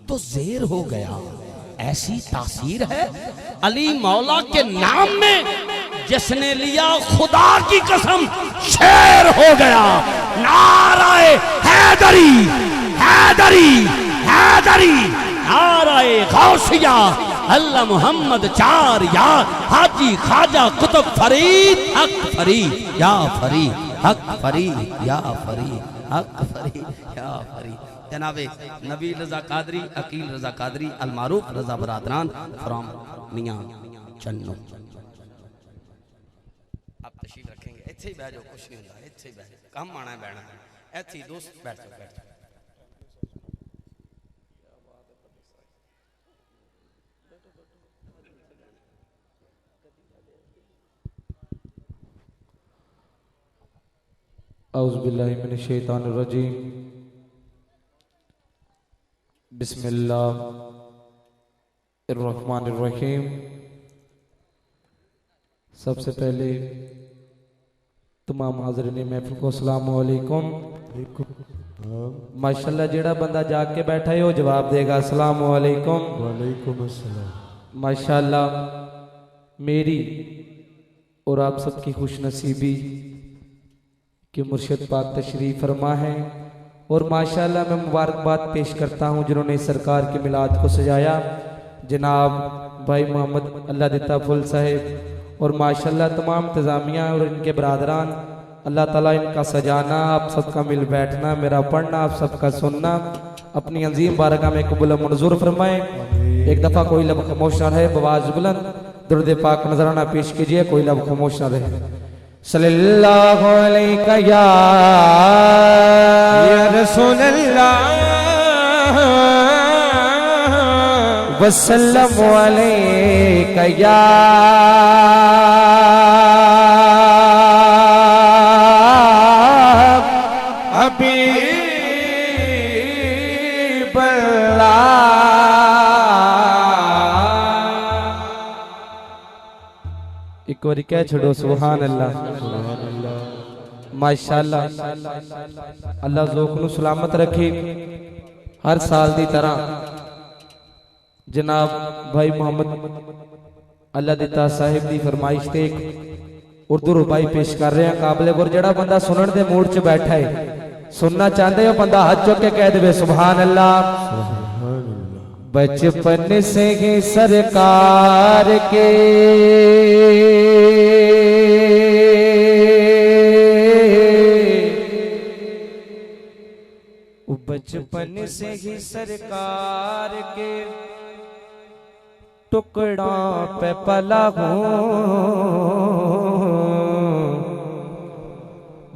तो ज़ेर हो गया। ऐसी तासीर है अली मौला के नाम में, जिसने लिया खुदा की कसम शेर हो गया। नाराए हैदरी, हैदरी, हैदरी, नाराए गौसिया, अल्लाह मोहम्मद चार यार, हाजी ख्वाजा कुतुब फरीद, हक फरीद या फरीद, हक फरीद या फरीद, हक फरीद या फरीद। जनाबे नबी रजा कादरी, अकील रजा कादरी, अलमारूफ रजा बरादरान फ्रॉम मियां चन्नू। आप तशरीफ रखेंगे? इत्थे ही बैठ जाओ, कुछ नहीं होता, इत्थे ही बैठ जाओ, कम आना है बैठना है, इत्थे ही दोस्त बैठ जाओ, बैठ जाओ। औज़ुबिल्लाहि मिनश्शैतानिर्रजीम। बिस्मिल्लाहिर्रहमानिर्रहीम। सबसे पहले तमाम हाज़रीन महफिल को अस्सलामु अलैकुम। माशाल्लाह जेड़ा बंदा जाग के बैठा है वो जवाब देगा अस्सलामु अलैकुम। वालेकुम अस्सलाम। माशाल्लाह मेरी और आप सबकी खुशनसीबी कि मुर्शिद पाक तशरीफ फरमा है, और माशाल्लाह मैं मुबारकबाद पेश करता हूँ जिन्होंने सरकार के मिलाद को सजाया, जनाब भाई मोहम्मद अल्लाह दिता फुल साहिब, और माशाल्लाह तमाम इंतज़ामिया और इनके बरादरान। अल्लाह ताला इनका सजाना, आप सबका मिल बैठना, मेरा पढ़ना, आप सबका सुनना अपनी अजीम बारगाह में कबूल मंजूर फरमाए। एक दफ़ा कोई लब खामोश न रहे, बवाज बुलंद दुरूद पाक नजराना पेश कीजिए, कोई लब खामोश न रहे। सल्लल्लाहु अलैका या रसूलल्लाह वसल्लमु अलैका या हबीबल्लाह। एक बार कह छोड़ो सुभान अल्लाह। माशाअल्लाह अल्लाह ज़ौक़ नू सलामत रखे। हर साल की तरह जनाब भाई मोहम्मद अल्लाह दिता साहिब की फरमाइश ते एक उर्दू रुबाई पेश कर रहे हैं काबले गुर। जड़ा बंदा सुनने के मूड च बैठा है, सुनना चाहते हो, बंदा हाथ चुक के कह दे सुभान अल्लाह। बचपन से ही सरकार के बचपन से ही सरकार के टुकड़ा पे पला हूँ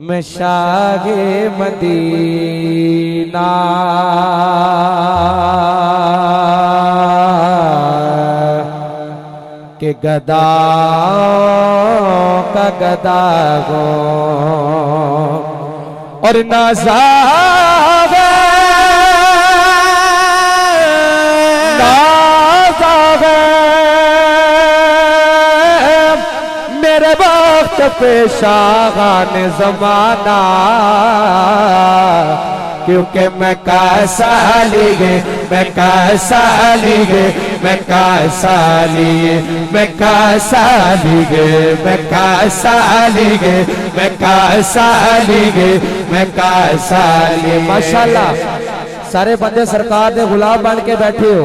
मैं, शाहे मदीना के गदा का गदा गो और नाज़ावे मेरे वक्त पेशागान ज़माना, क्योंकि मैं कैसा लिए, मैं कैसा लिए, मैं कैसा लिए, मैं कैसा लिए, मैं कैसा लिए, मैं कैसा लिए, मैं कैसा लिए। माशाल्लाह सारे बंदे सरकार दे गुलाम बन के बैठे हो।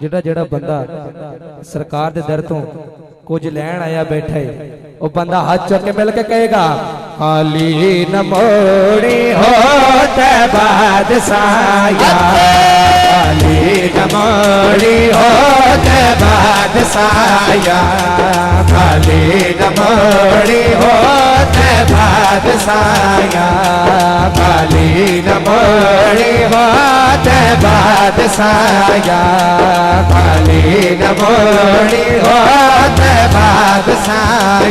ਜਿਹੜਾ ਜਿਹੜਾ ਬੰਦਾ ਸਰਕਾਰ ਦੇ ਦਰ ਤੋਂ ਕੁਝ ਲੈਣ ਆਇਆ ਬੈਠਾ ਹੈ ਉਹ ਬੰਦਾ ਹੱਥ ਚੁੱਕ ਕੇ ਮਿਲ ਕੇ ਕਹੇਗਾ ਖਾਲੀ ਨ ਮੋੜੀ ਹੋ ਤੇ ਬਾਦਸ਼ਾਹਿਆ ਖਾਲੀ ਨ ਮੋੜੀ ਹੋ ਤੇ ਬਾਦਸ਼ਾਹਿਆ ਖਾਲੀ ਨ ਮੋੜੀ ਹੋ ਤੇ ਬਾਦਸ਼ਾਹਿਆ ਖਾਲੀ ਨ ਮੋੜੀ ਹੋ ਤੇ ਬਾਦਸ਼ਾਹਿਆ ਖਾਲੀ ਨ ਮੋੜੀ ਹੋ ਤੇ बादशाह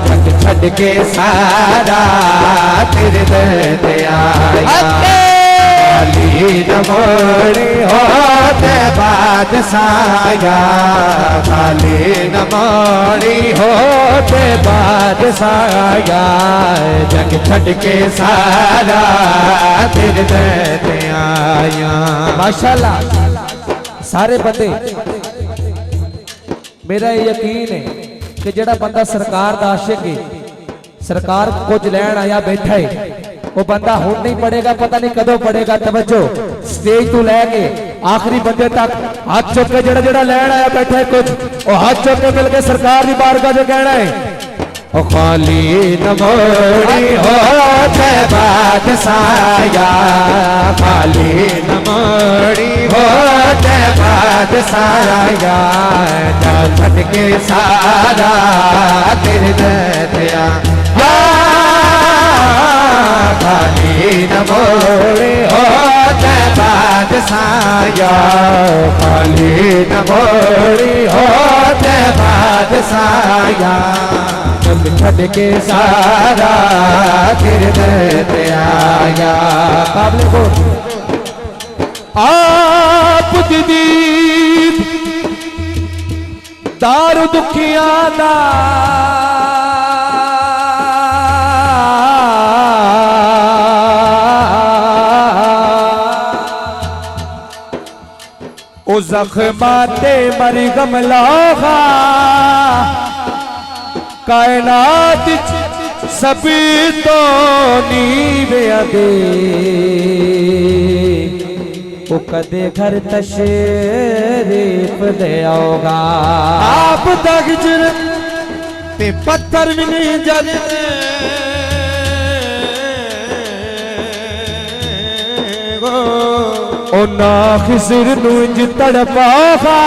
जग छड़ के सारा तेरे दर पे आया खाली न मोड़ी हो ते बादशाह खाली न मोड़ी हो ते बादशाह जग छड़ के सारा तेरे दर पे आया। माशाल्लाह सारे बंदे मेरा यकीन है कि जेड़ा बंदा सरकार दा आशिक है सरकार कुछ लैन आया बैठा है वो बंदा हुण नहीं पड़ेगा पता नहीं कदों पड़ेगा। तवज्जो स्टेज तो लैके आखिरी बंदे तक हाथ चुक के जेड़ा जेड़ा लैन आया बैठा है कुछ वो हाथ चुक के मिलके सरकार की बारगाह जो कहना है ओ खाली न मोड़ी हो ते बादशाह खाली न मोड़ी हो ते बादशाह छड़ के सारा तेरे दर आया खाली न मोड़ी हो ते बादशाह खाली न मोड़ी हो ते बादशाह छड़ के सारा तेरे दर पे आया। काबले को आप दीद दारू दुखिया दा ओ जख्माते मरी गमलागा कायनात सभी तो नीवे दे वो कदे घर तशरीफ ले आओगा आप दगजर ते पत्थर भी नहीं जलते ओ ना खिसर नूंज तड़पागा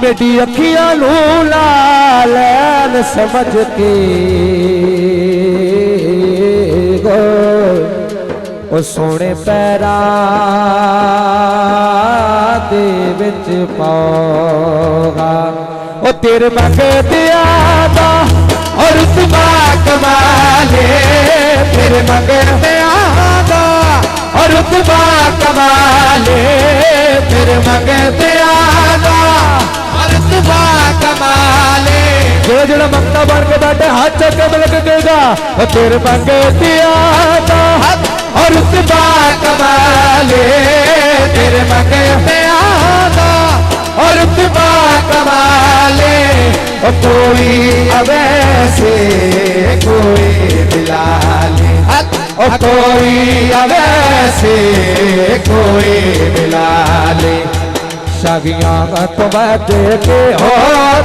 मेरी अखियां नू लाल समझ के गो ओ सोने पैरा दे विच पाओगा ओ तेरे मंगे दिया दा और तुमा कमाले तेरे मंगे दिया दा और तुमा कमाले तेरे मंगे दिया दा कमाले जो जड़ा मंगता बन के बैठे हाथ चक के मिल के कहेगा तेरे मंगे दिया और उसबा कमाले तेरे मंगे दिया और उसबा कमाले कोई अवैसे कोई बिलाले कोई अवैसे कोई बिलाले शागियां तो बैठ के हो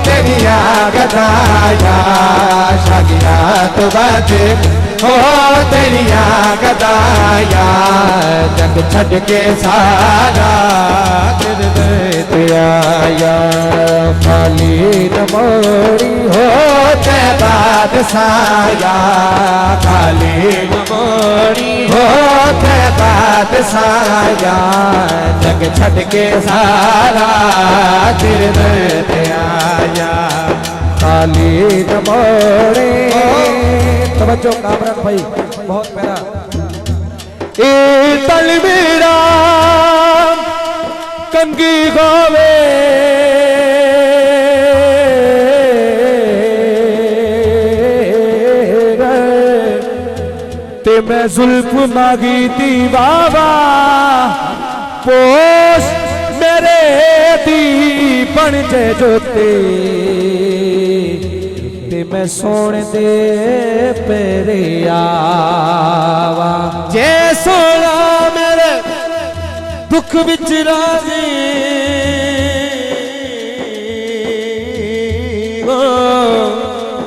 तेरिया गदाया शागियां तो बैठ हो तेरिया गदाया जग छड़ के सारा तेरे दर पे आया खाली न मोड़ी हो ते बादशाह खाली न मोड़ी हो ते बादशाह जग छड़ के सारा तेरे दर पे आया खाली न मोड़े। तवज्जो कामरान भाई बहुत प्यारा ए तलवीरा कंगी गावे ते मैं जुल्फ मांगी थी बाबा पोस मेरे दी बन जे जोते ते मैं सोने दे पेरे आवा जे सोना मेरे दुख विच राजी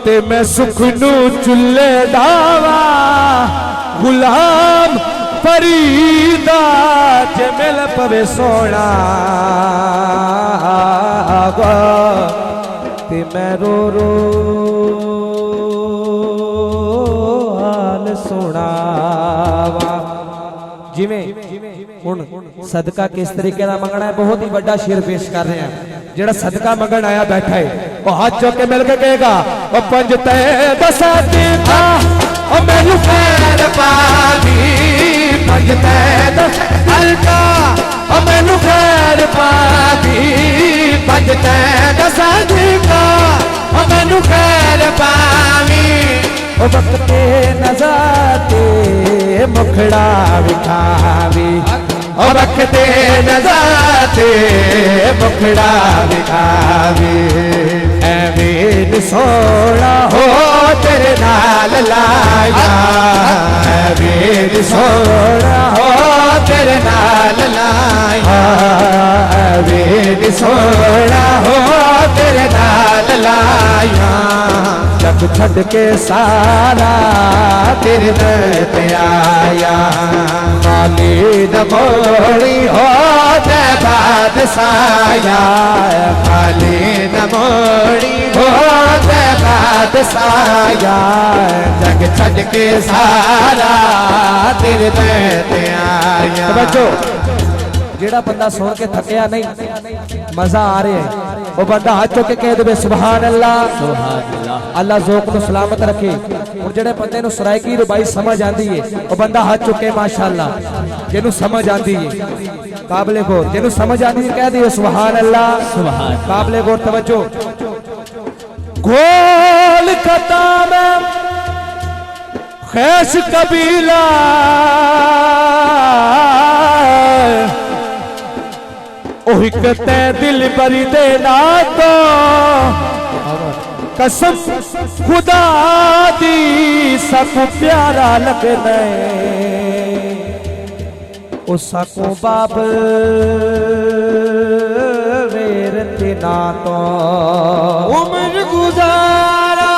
ते मैं सुख नू चुल्ले दावा गुलाम फरीदा जे मिल पवे सोना ते मैं रो रो हाल सुनावा। जिवें हुण सदका किस तरीके का मंगना है, बहुत ही बड़ा शेर पेश कर रहे हैं। जेड़ा सदका मंगन आया बैठा है वो हाथ चुक के मिल के कहेगा वो पंज ते दसा दीता ओ मैनू खैर पावी पंज ते दसा हल्का ओ मैनू खैर पावी पंज ते दसा दीता ओ मैनू खैर पावी ओ वक्त नजाते मुखड़ा विखावी ओ वक्त नजाते मुखड़ा विखावी ऐवें सोना हो तेरे नाल लाया ऐवें सोना हो तेरे नाल लाया ऐवें सोना हो तेरे नाल लाया जग छड़ के सारा तेरे दर पे आया खाली न मोड़ी हो ते बादशाया खाली न मोड़ी हो ते बादशाया जग छड़ के सारा तेरे दर पे आया। बच्चों जेड़ा बंदा सुन के थकया नहीं मजा आ रहा है वो बंदा हाथ चुक के कह दे सुभान अल्लाह अल्लाह ज़ौक़ को सलामत रखे। और जेड़े बंदे नु सरायकी रुबाई समझ आती है वो बंदा हाथ चुके माशाअल्लाह जिन्हों समझ आती है काबले गौर जिन्हों समझ आती है कह दिए सुभान अल्लाह काबले गौर। तवज्जो गोल खता में खैस कबीला कहते दिल बरी दे ना तो कसम खुदा दी सकू प्यारा लगना ओ सकू बाबल वेरते ना तो उम्र गुजारा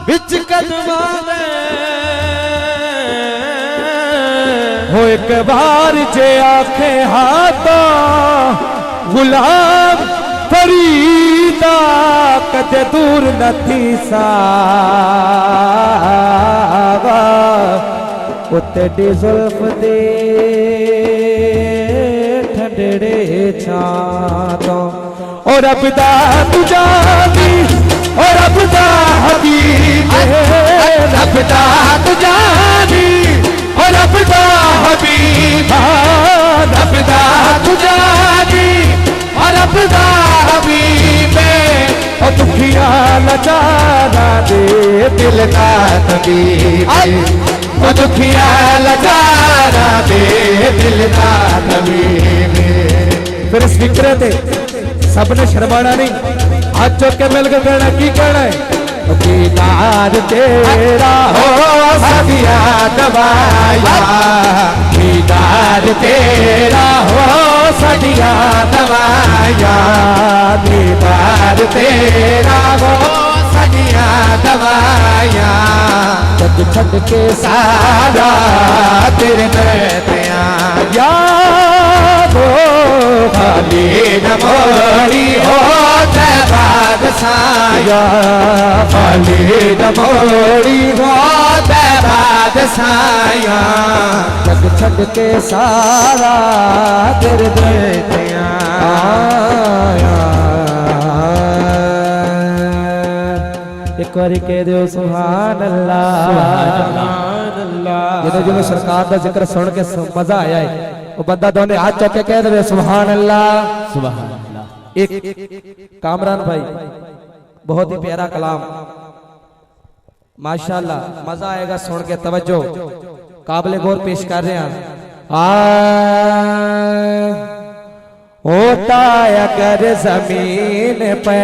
बिच कदमा हो एक बार जे आखे हाथा गुलाम फरीदा कदे दूर नथी सावा उत्ते दी जुल्फ दे ठंडड़े छातो और रब दा तुजानी और रब दा हबीब रब दा तुजानी और रब दा हबीब रब दा तुजानी और रब दा हबीब और दुखिया लाचारा दे दिल का तबीब और दुखिया लाचारा दे दिल का तबीब। फिर इस फिक्रे ते सबने शर्माना नहीं हाथ चुक के मिल के कहना की कहना है दीदार तेरा हो सदिया दवाया दीदार तेरा हो सदिया दवाया दीदार तेरा हो सदिया दवाया जग छड़ के सारा तेरे दर पे आया वो खाली न मोड़ी हो बादशाया खाली न मोड़ी हो बादशाया जग छड़ के सारा तेरे दर पे आया। एक बार कह दो सुभान अल्लाह जिन्हें सरकार का जिक्र सुन के मजा आया है वो बंदा दोनों हाथ चौक के कह दे सुभान अल्लाह सुभान अल्लाह। एक कामरान भाई बहुत ही प्यारा कलाम माशाल्लाह मजा आएगा सुन के। तवज्जो काबिल गौर पेश कर रहे हैं होता अगर जमीन पे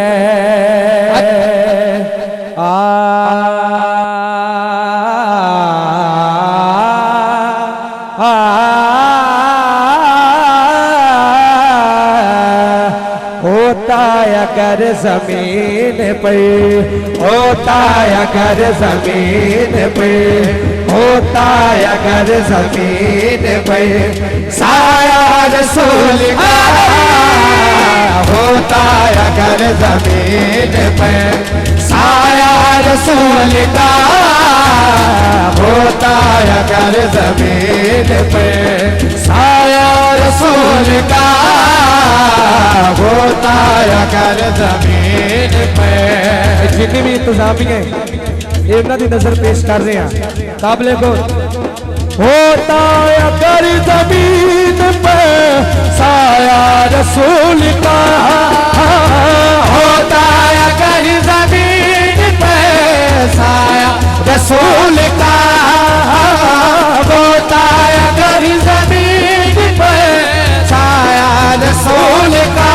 अगर जमीन पे, होता अगर जमीन पे, होता अगर जमीन पे साया रसूल का, होता अगर जमीन पे साया रसूल का, होता अगर जमीन पे साया रसूल का, होता अगर जमीन पे। जितनी भी इंतजामी है इन्हों की नजर पेश कर रहे हैं काबले को। होता अगर जमीन पे साया रसूल का, होता अगर जमीन पे साया रसूल का, होता अगर जमीन पे साया रसूल का।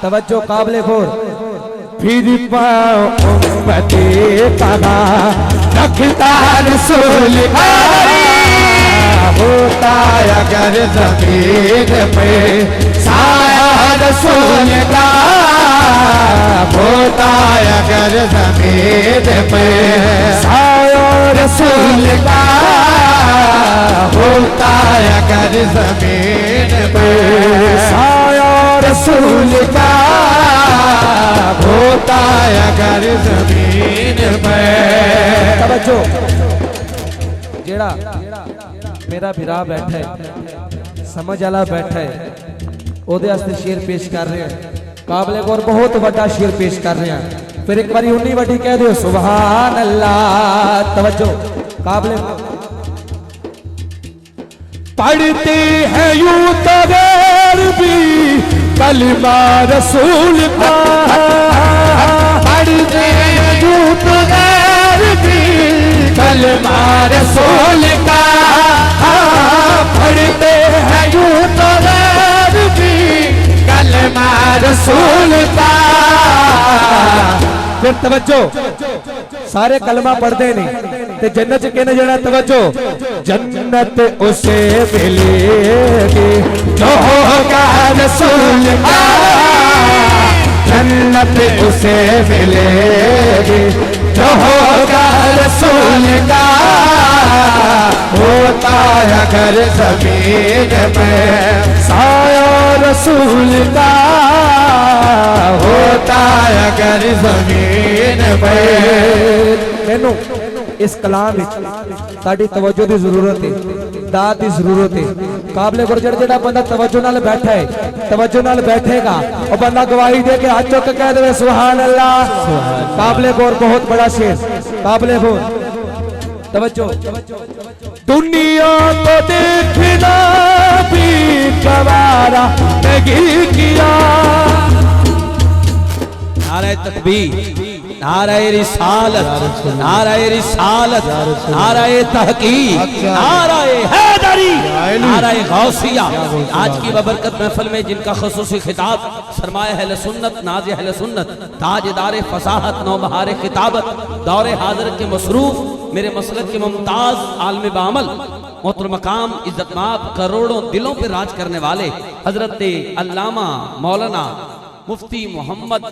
तवज्जो काबले खोर। फिर पाओ उम्मती कहा रखता रसूल का, होता अगर जमीन पे साया रसूल का, होता अगर जमीन पे साया रसूल का, होता अगर जमीन पे साया रसूल का, होता अगर जमीन पे। तवज्जो जेड़ा मेरा भिरा बैठा है समझ वाला बैठा है ओदे वास्ते शेर पेश कर रहे हैं काबले को, और बहुत बड़ा शेर पेश कर रहे हैं। फिर एक बारी उन्नी वड्डी कह दो सुभान अल्लाह। तवज्जो काबले पढ़ते हैं यूं तो गैर भी कलमा रसूल का, पढ़ते हैं यूं तो गैर भी कलमा रसूल का, पढ़ते हैं यूं तो गैर भी कलमा रसूल का। फिर तवज्जो सारे कलमा पढ़ते नहीं ते जन्नत च कहने जाना। तवज्जो जन्नत उसे मिलेगी जो होगा रसूल का, जन्नत उसे मिलेगी जो होगा रसूल का, होता अगर जमीन पे साया रसूल का, होता अगर जमीन पे। मैनू इस कलाम ताड़ी तवज्जो की जरूरत है, दाद की जरूरत है। काबले गुरजर जेड़ा बंदा तवज्जो नाल बैठा है, तवज्जो नाल बैठेगा और बंदा गवाही दे के हाथ चुक कह दे सुभान अल्लाह। काबले गोर बहुत बड़ा शेर काबले गोर। तवज्जो दुनिया को देखना भी गवारा नहीं किया। नारे तकबीर, नारे रिसालत, नारे रिसालत, नारे तहकीक, नारे हैदरी, नारे गौसिया। आज की बबरकत महफिल में जिनका खुसूसी खिताब सरमाए अहले सुन्नत, नाज़ अहले सुन्नत, ताजदार फसाहत, नौबहार खिताबत, दौरे हाजिर के मसरूफ, मेरे मसलक के मुमताज आलम बामल, मोहतरम मकाम इज्जतमाब, करोड़ों दिलों पर राज करने वाले हजरत अल्लामा मौलाना मुफ्ती मोहम्मद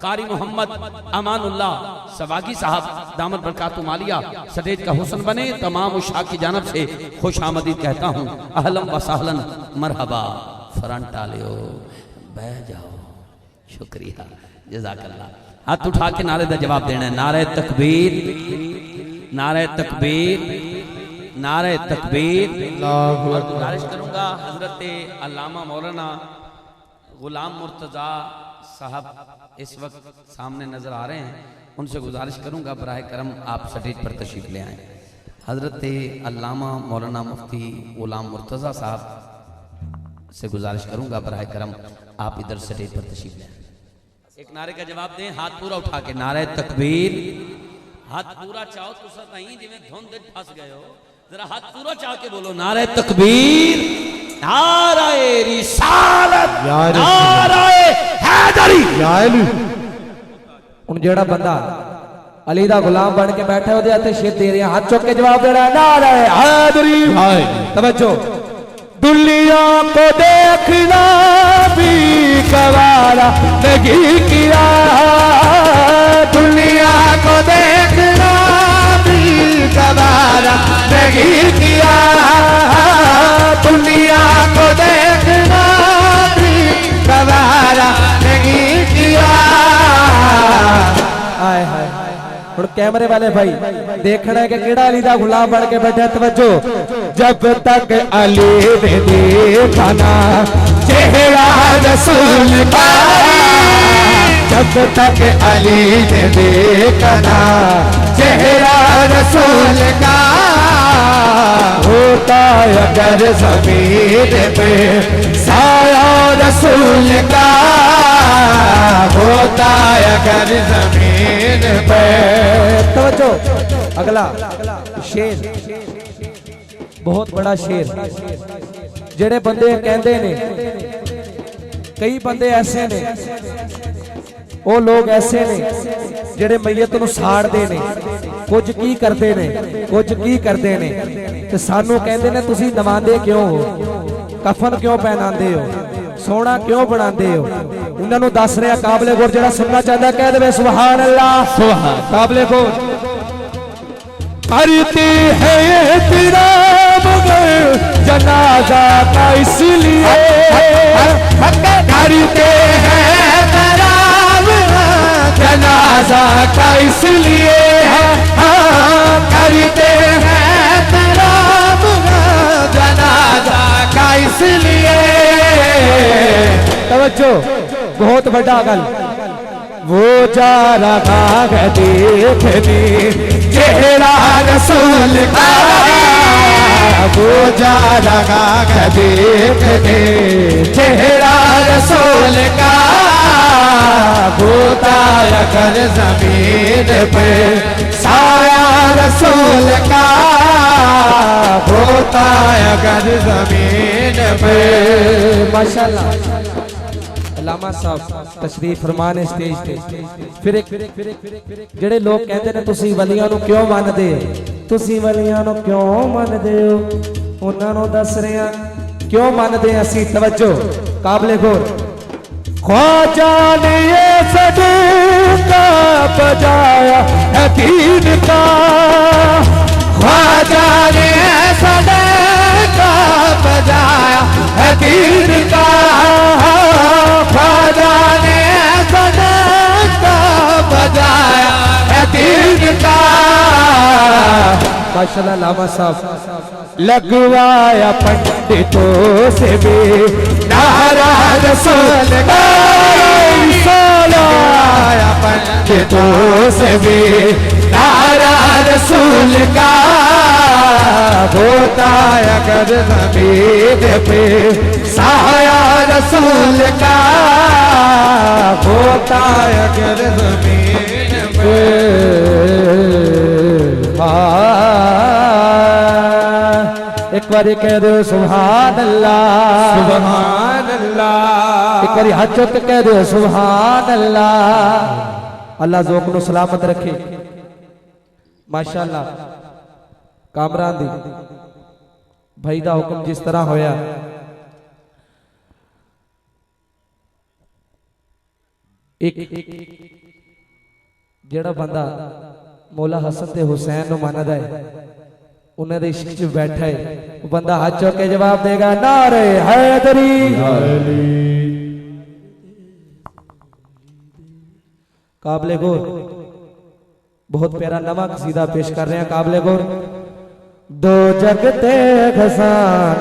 कारी मोहम्मद अमानुल्लाह सवागी साहब दामद बरकातु मालिया सटेज का हुस्न बने। तमाम उशा की जानब से खुश आमदीद कहता हूँ। अहलम व सहलन मरहबा, फ्रंट आलियो, बह जाओ, शुक्रिया, जज़ाकल्लाह। हाथ उठा के नारे का जवाब देना है। नारे तकबीर, नारे तकबीर, नारे तकबीर। और गुजारिश करूंगा हजरत अल्लामा मौलाना गुलाम मुर्तज़ा साहब इस वक्त सामने नजर आ रहे हैं, उनसे गुजारिश करूंगा बराह करम आप स्टेज पर तशरीफ ले आएँ। हजरत अल्लामा मौलाना मुफ्ती गुलाम मुर्तज़ा साहब से गुजारिश करूंगा बराह करम आप इधर स्टेज पर तशरीफ ले आएँ। एक नारे का जवाब दें, हाथ पूरा उठा के। नारे तकबीर, हाथ पूरा चाहो तो सब नहीं जिन्हें धुंध फंस गए हो, जरा हाथ पूरा चाह के बोलो। नारे तकबीर, नारे रिसालत, नारे हैदरी। उन जेड़ा बंदा अली दा गुलाम बन के बैठा है शेर दे रहे हैं, हाथ चुक के जवाब दे रहा है। नारे हैदरी। तवज्जो दुनिया को देखना भी गवारा नहीं किया, दुनिया को देखना भी गवारा नहीं किया, दुनिया को देखना भी गवारा नहीं किया। आए हाय हुण कैमरे वाले भाई देखना है कि केड़ा अली दा गुलाम बन के बैठा। तवज्जो, जब तक अली ने देखा ना चेहरा रसूल का, जब तक अली ने देखा ना चेहरा रसूल का, होता अगर ज़मीन पे साया रसूल का, होता अगर ज़मीन पे। तवज्जो, अगला शेर बहुत बड़ा शेर। जेड़े बंदे कहते ने, कई बंदे ऐसे ने, वो लोग ऐसे ने जेड़े मैयत नूं साड़दे ने, कुछ की करते ने, कुछ की करते ने, ते सानू कहते ने तुसी नवांदे क्यों हो, कफन क्यों पहनांदे हो, सोना क्यों बनाते हो। उन्होंने दस रहा काबले गुर जरा सुनना चाहता कह दे सुभान अल्लाह। सुभान काबले गुर करते हैं तेरा मगर जनाजा का इसलिए, करते हैं तेरा जनाजा का इसलिए, करते हैं तेरा जनाजा का इसलिए। तवज्जो, बहुत बड़ा गल। वो जा रहा है देखने चेहरा रसूल का, वो जा रहा है देखने चेहरा रसूल का, होता अगर ज़मीन पे साया रसूल का, होता अगर ज़मीन पे। माशाल्लाह अल्लामा साहब तशरीफ फरमाने स्टेज पे। फिर एक जेड़े लोग कहते ने तुसी वलियां नूं क्यों मनदे हो, तुसी वलियां नूं क्यों मनदे हो, उन्हां नूं दस रहे हां क्यों मनदे असीं। तवज्जो काबिले गौर। ख्वाजा ने ये सदका बजाया है दीन का, ख्वाजा ने सदका बजाया है दीन का, ख्वाजा ने सदका बजाया है दीन का। माशाल्लाह लामा साहब लगवाया पंडितों से भी नारा रसूल का, लगवाया पंडितों से भी नारा रसूल का, होता अगर ज़मीन पे साया रसूल का, होता अगर ज़मीन पे। एक बार कह दो सुभान अल्लाह, सुभान अल्लाह। एक बार हाथ चुक के कह दो सुभान अल्लाह। अल्लाह ज़ौक़ नूं सलामत रखे। माशाअल्लाह कामरान दी भाई दा हुक्म जिस तरह होया, एक जेड़ा बंदा मौला हसन ते हुसैन नूं मनदा है, उन्हें दे इश्क च बैठा है, वो बंदा हाथ चुक के जवाब देगा नारे हैदरी। काबिले गौर बहुत प्यारा नवा कसीदा पेश कर रहे हैं काबिले गौर। दो जगते घसान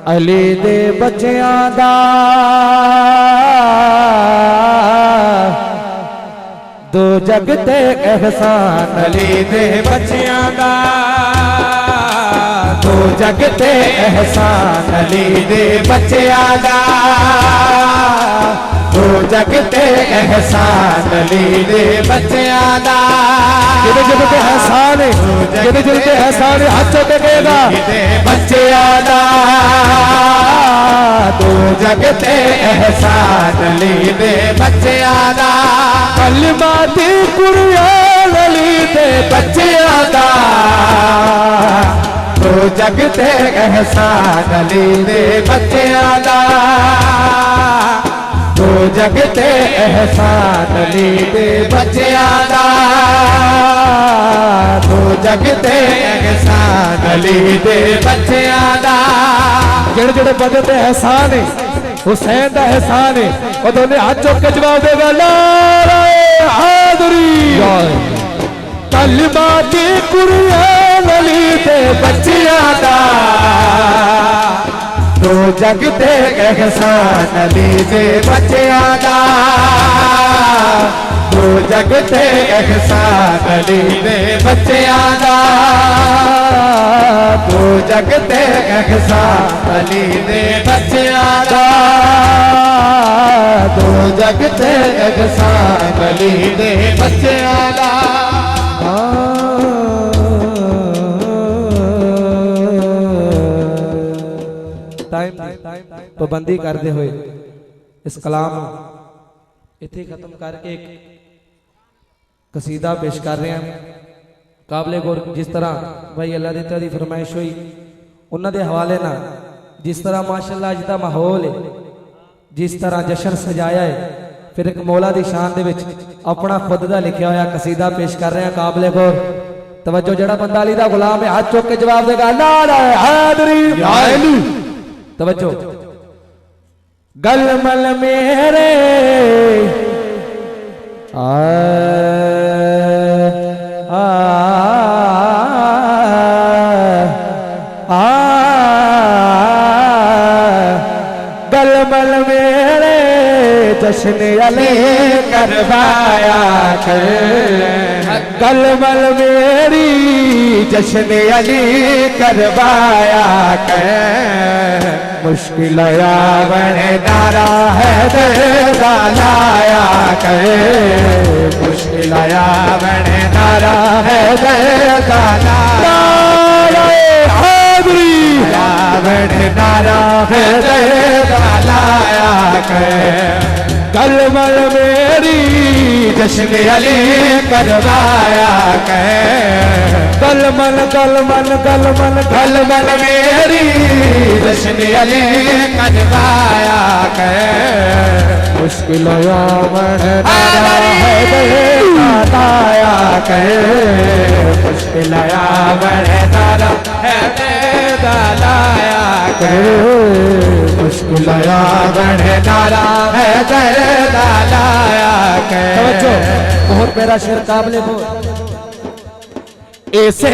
अली दे बच्चियां दा, दो जगते एहसान अली दे बच्चियां दा, दो जगते एहसान अली दे बच्चियां दा, दो जगते एहसान अली दे बच्चियां दा। जिदे जिदे एहसान है, जिदे जिदे एहसान है हाथ चुक के कहेगा बच्चियां दा, दो जगते एहसान अली दे बच्चियां दा, कलमा दी कुरान अली दे बच्चियां दा, दो जग ते एहसान अली दे बच्चियां दा दो जग ते एहसान अली दे बच्चियां दा दो जग ते एहसान अली दे बच्चियां दा जेड़े जेड़े बंदे ते एहसान है हुसैन दा एहसान है और दोने हाथ चुक के जवाब देगा नारे हाज़री कलमा दी कुरान अली दे बच्चियां दा दो जग ते एहसान अली दे बच्चियां दा दो जग ते एहसान अली दे बच्चियां दा दो जग ते एहसान अली दे बच्चियां दा दो जग ते एहसान अली दे बच्चियां दा पाबंदी करते हुए इस कलाम इत्थे खत्म करके एक कसीदा पेश कर रहे हैं काबले गौर जिस तरह भाई अल्लाह दिता दी फरमाइश हुई उन्होंने हवाले ना जिस तरह माशाअल्लाह अज दा माहौल है जिस तरह जश्न सजाया है फिर एक मौला दी शान दे विच अपना खुद दा लिखा होया कसीदा पेश कर रहे हैं काबले गौर तवज्जो जेड़ा बंदा अली दा गुलाम है हाथ चुक के जवाब देगा नारे हैदरी या अली तवज्जो गलमल मेरे आ आ आ गलमल मेरे जश्न अली करवाया कर गलमल मेरी जश्न अली करवाया कर मुश्किल यावन नारा है दर्दा लाया कर मुश्किल यावन नारा है दर्दा लाया हाज़री यावन नारा है दर्दा लाया कर कलमल मेरी जश्न अली करवाया कर कलमल कलमल कलमल कलमल मेरी जश्न अली करवाया कर मुश्किल यावन नारा है दर्दा लाया कर मुश्किल यावन नारा है दर्दा लाया कर मुश्किल यावन नारा है दर्दा लाया कर बहुत मेरा शेर काबले बोल ऐसे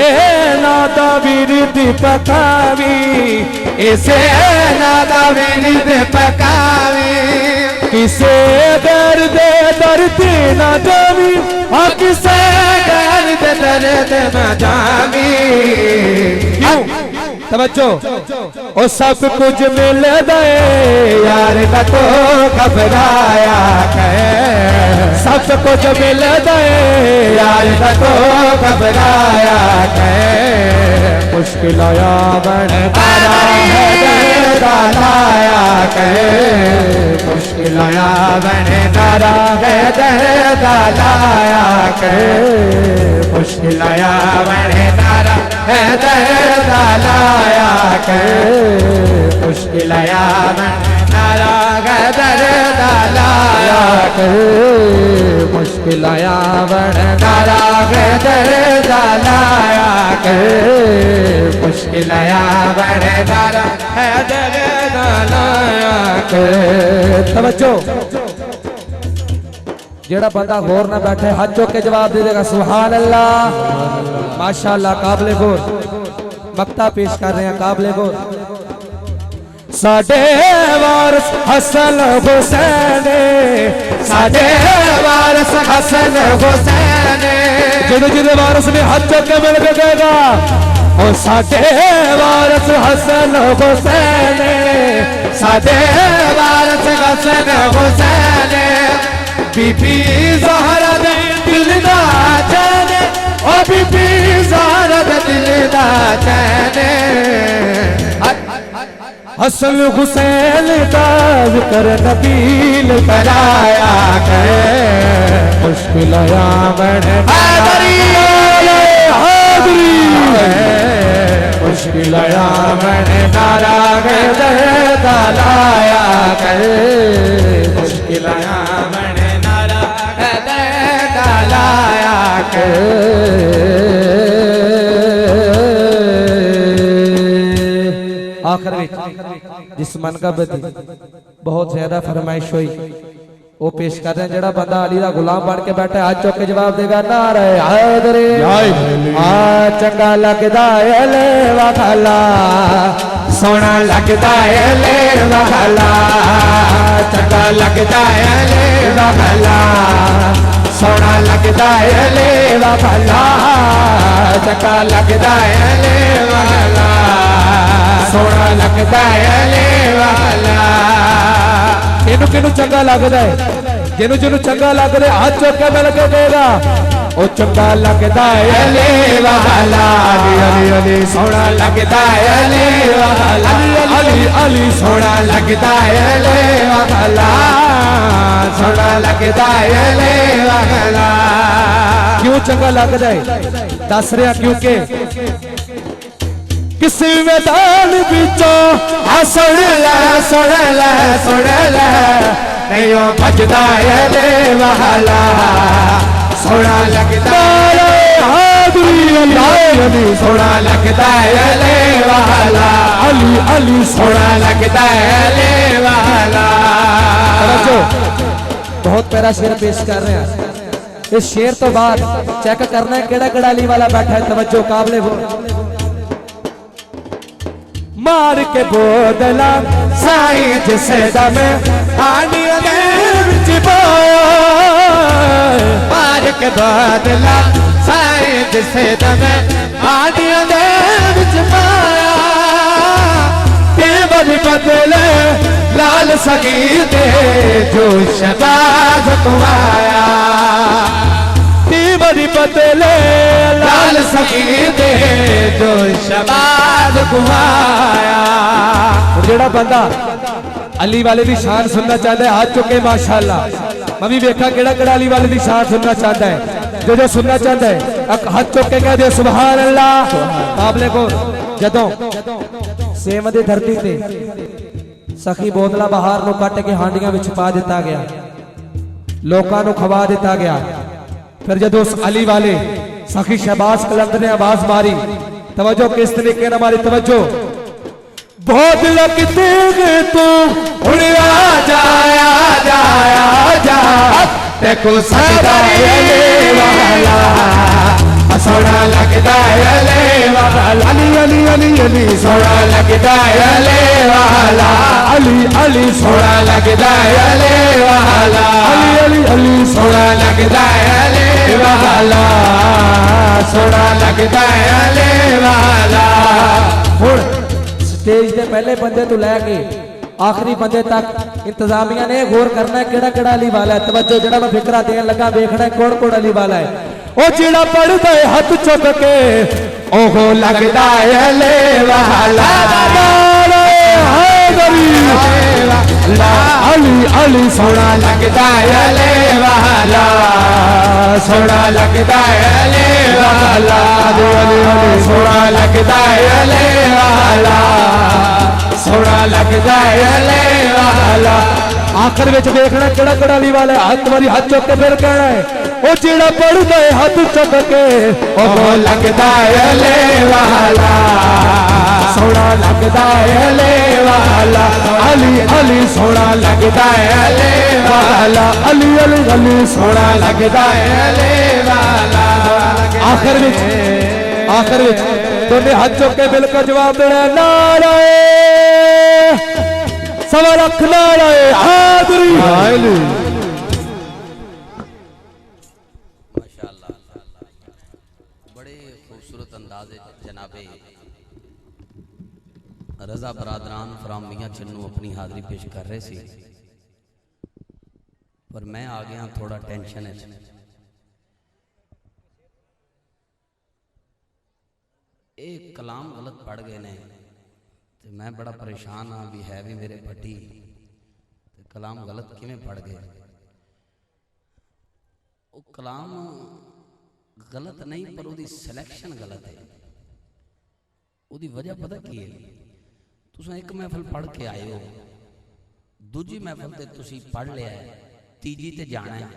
नादा विरिद पकावी ऐसे नादा विरिद पकावी किसे दर्द दर्द न जावी हाँ किसे दर्द दर्द न जावी तवज्जो ओ सब कुछ मिल गए यार न तो घबराया कर सब कुछ मिल गए यार न तो घबराया कर मुश्किल यावन नारा है दर्दा लाया कर मुश्किल यावन नारा है दर्दा लाया कर मुश्किल यावन नारा है दर्दा लाया कर मुश्किल यावन नारा है दर्दा लाया कर मुश्किल यावन नारा है दर्दा लाया कर मुश्किल यावन नारा है दर्दा लाया कर तवज्जो जेड़ा बंदा गौर ना बैठे हाथ चुक के जवाब दे देगा सुभान अल्लाह माशाअल्लाह काबले गौर मक्ता पेश कर रहे हैं काबले गौर साडे वारिस हसन हुसैन साडे वारिस हसन हुसैन जिद जिद वारिस ने हाथ चुक के मिल के देगा और साडे वारिस हसन हुसैन साडे वारिस हसन हुसैन बीबी ज़हरा दे दिल दा चैन ओ बीबी ज़हरा दे दिल दा चैन हसन हुसैन का जिक्र नबील कराया कर मुश्किल यावन हाज़री मुश्किल आमन नाराग दर्द लाया कर मुश्किल आमन नाराग दर्द लाया कर आखिर में जिस मन का बदी बहुत ज्यादा फरमाइश हुई वो पेश कर रहे हैं जड़ा बंदा अली दा गुलाम बन के बैठा हाथ चौक के जवाब देगा नारे हैदरी आ चंगा लगदा है ले वखला सोना लगदा है ले वखला चंगा लगदा है ले वखला सोना लगदा है ले वखला चंगा लगदा है ले वखला सोना लगदा है ले वखला किनू किनू चंगा लगता है जिनू जिनू चंगा लगता है हाथ चौक के मिल के देगा ओ चंगा लगता है ले वाला अली अली सोना लगता है ले वाला अली अली सोना लगता है ले वाला सोना लगता है ले वाला क्यों चंगा लगता है दस रहा क्योंकि किसी मैदान बिचो सुन ले सुन ले सुन ले नहीं भजदा है ले वाला सोना लगता है अली सोना लगता है ले वाला अली अली सोना लगता है ले वाला बहुत प्यारा शेर पेश कर रहे हैं इस शेर तो बाद चेक करना है केड़ा केड़ा अली वाला बैठा है तवज्जो काबले वो मार के बोदला साई जिसे दम आनी मार के बोदला साई जिसे दम आनी बदले लाल सगी दे जो शबाज तुम्हारा बड़ी बदले लाल सगी दे जो शबाज गुहाया जेड़ा बंदा अली वाले की शान सुनना चाहता है हाथ चुके माशाअल्लाह मैं भी देखा केड़ा केड़ा अली वाले की शान सुनना चाहता है जो सुनना चाहता है हाथ चुक के कह दे सुभान अल्लाह काबले को जदों सेम दी धरती ते सखी बोतला बाहर नु कट के हांडियां विच पा दिता गया लोकां नु खवा दिता गया फिर जदों उस अली वाले सखी शहबाज कलंदर ने आवाज मारी तवज्जो किस तरीके न मारी तवज्जो बहुत लगते तू उड़ आ जाया जाया जा देखो सजदा ले वाला सोना लगता है ले वाला अली अली अली अली सोना लगता है ले वाला अली अली सोना लगता है ले वाला अली अली अली सोना लगता है ले वाला सोना लगता है ले वाला हुण स्टेज के पहले बंदे तो लैके आखिरी बंदे तक इंतजामिया ने गौर करना है केड़ा केड़ा अली वाला है तवज्जो जड़ा मैं फिक्रा देन लगा देखना है कौन कौन अली वाला है ओ जेड़ा पढ़दा है हाथ चुक के ओहो लगदा है ले वाला अली अली सोना लगदा है ले वाला सोना लगदा है ले वाला अली अली सोना लगदा है ले वाला सोना लगदा है ले वाला आखिर विच देखना केड़ा केड़ा अली वाला हाथ वाली हाथ चुक के फिर कहना है ओ जेड़ा पढ़दा है हाथ चुक के ओ लगदा है ले वाला सोना लगदा है ले वाला अली अली सोना लगदा है ले वाला अली अली अली सोना लगदा है ले वाला आखिर विच दोने हाथ चुक के बिल्कुल जवाब देना नारे सवा लख नारे हाज़री माशाअल्लाह बड़े खूबसूरत अंदाज़े जनाबे रजा बरादरान फ्राम मियां चन्नू अपनी हाज़री पेश कर रहे थे पर मैं आ गया थोड़ा टेंशन है एक कलाम गलत पढ़ गए ने तो मैं बड़ा परेशान हाँ भी है भी मेरे भट्टी तो कलाम गलत किवें पढ़ गए वो कलाम गलत नहीं पर उसकी सिलेक्शन गलत है ਉਹਦੀ ਵਜ੍ਹਾ ਪਤਾ ਕੀ ਹੈ? ਤੁਸੀਂ ਇੱਕ ਮਹਿਫਲ ਪੜ੍ਹ ਕੇ ਆਏ ਹੋ, ਦੂਜੀ ਮਹਿਫਲ ਤੇ ਤੁਸੀਂ ਪੜ੍ਹ ਲਿਆ ਹੈ, ਤੀਜੀ ਤੇ ਜਾਣਾ ਹੈ,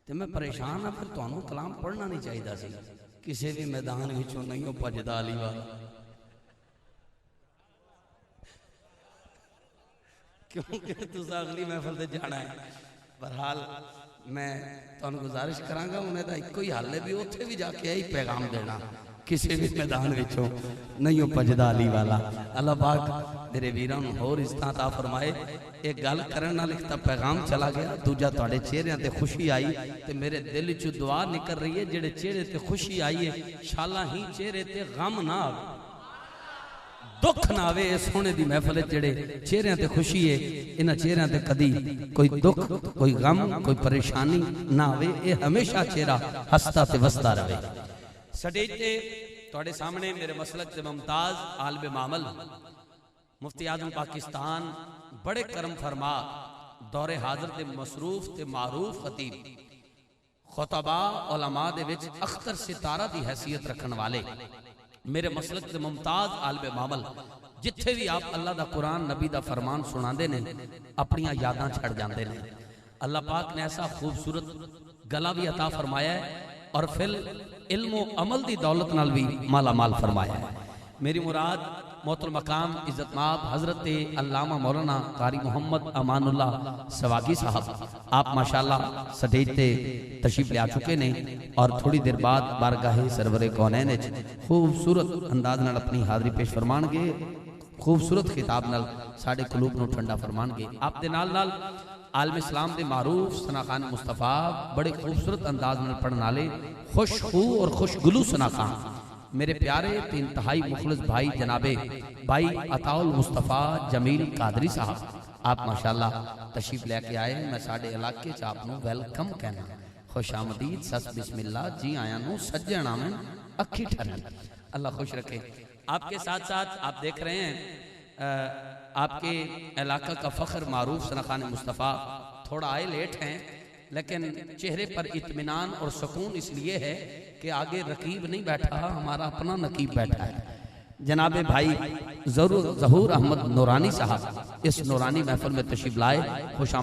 ਤੇ ਮੈਂ ਪਰੇਸ਼ਾਨ ਹਾਂ। ਫਿਰ ਤੁਹਾਨੂੰ ਕਲਾਮ ਪੜ੍ਹਨਾ ਨਹੀਂ ਚਾਹੀਦਾ ਸੀ। ਕਿਸੇ ਵੀ ਮੈਦਾਨ ਵਿੱਚੋਂ ਨਹੀਂ ਉਹ ਭੱਜਦਾ ਅਲੀ ਵਾਲਾ, क्योंकि तुसा अगली महफल से जाना है। बहरहाल मैं तुहानू गुजारिश करांगा, उन्हें तो इको ही हल है भी उत्थे भी जाके यही पैगाम देना, किसी भी मैदान विचों नहीं भजदा अली वाला। अल्लाह पाक मेरे वीरां नूं होर इज़्ज़त अता फरमाए। एक गल करन नाल एक तां पैगाम चला गया, दूजा तुहाडे चेहरिਆਂ ते खुशी आई ते मेरे दिल चों दुआ निकल रही है, जेड़े चेहरे ते खुशी आई है शाला ही चेहरे ते गम ना आवे, दुख ना आवे। सोने दी महफल जेड़े चेहरिਆਂ ते खुशी है, इन्हां चेहरिਆਂ ते कदी कोई दुख, कोई गम, कोई परेशानी ना आवे। ये हमेशा चेहरा हसता ते वसदा रहे। स्टेज ते तुहाडे सामने मेरे मसलक ते मुमताज आलिम मामल मुफ्ती आज़म पाकिस्तान बड़े करम फरमा, दौरे हाज़र ते मसरूफ ते मारूफ खतीब, खुतबा उलमा दे विच अख्तर सितारा दी हैसियत रखने वाले मेरे मसलक के मुमताज आलिम मामल, जिथे भी आप अल्लाह दा कुरान नबी दा फरमान सुनाते ने अपन यादां छड़ जाते हैं। अल्लाह पाक ने ऐसा खूबसूरत गला भी अता फरमाया है और फिर इल्म अमल दी दौलत नाल भी माला माल फरमाया है। मेरी मुराद मोहतरम मकाम इज्जतमाब हजरत अल्लामा मौलाना कारी मोहम्मद अमानुल्लाह सवागी साहब, आप माशाअल्लाह स्टेज ते तशरीफ ले आ चुके ने और थोड़ी देर बाद बारगाहे सरवरे कौनैन खूबसूरत अंदाज नाल अपनी हाज़री पेश फरमानगे, खूबसूरत खिताब नाल साडे कलूब नूं ठंडा फरमानगे। आप दे नाल नाल आलम इस्लाम दे मारूफ सना खान मुस्तफ़ा बड़े खूबसूरत अंदाज नाल पढ़न वाले खुशखू और खुशगुलू सना खान मेरे प्यारे ते इंतहाई मुखलिस भाई जनाबे भाई अताउल मुस्तफ़ा जमील कादरी साहब, आप माशाअल्लाह तशरीफ लेके आए। मैं साडे इलाके च आपनू वेलकम कहना, खुशामदीद, सस बिस्मिल्लाह, जी आया नू सज्जन आमन अखी ठरन। अल्लाह खुश रखे। आपके साथ साथ आप देख रहे हैं आपके इलाका का फ़ख्र मारूफ सना खान मुस्तफ़ा थोड़ा आए लेट हैं, लेकिन चेहरे पर इत्मीनान और सुकून इसलिए है कि आगे रकीब नहीं बैठा, हमारा अपना नकीब बैठा है। जनाबे भाई ज़हूर अहमद नूरानी साहब इस नूरानी महफिल में तशरीफ लाए, खुश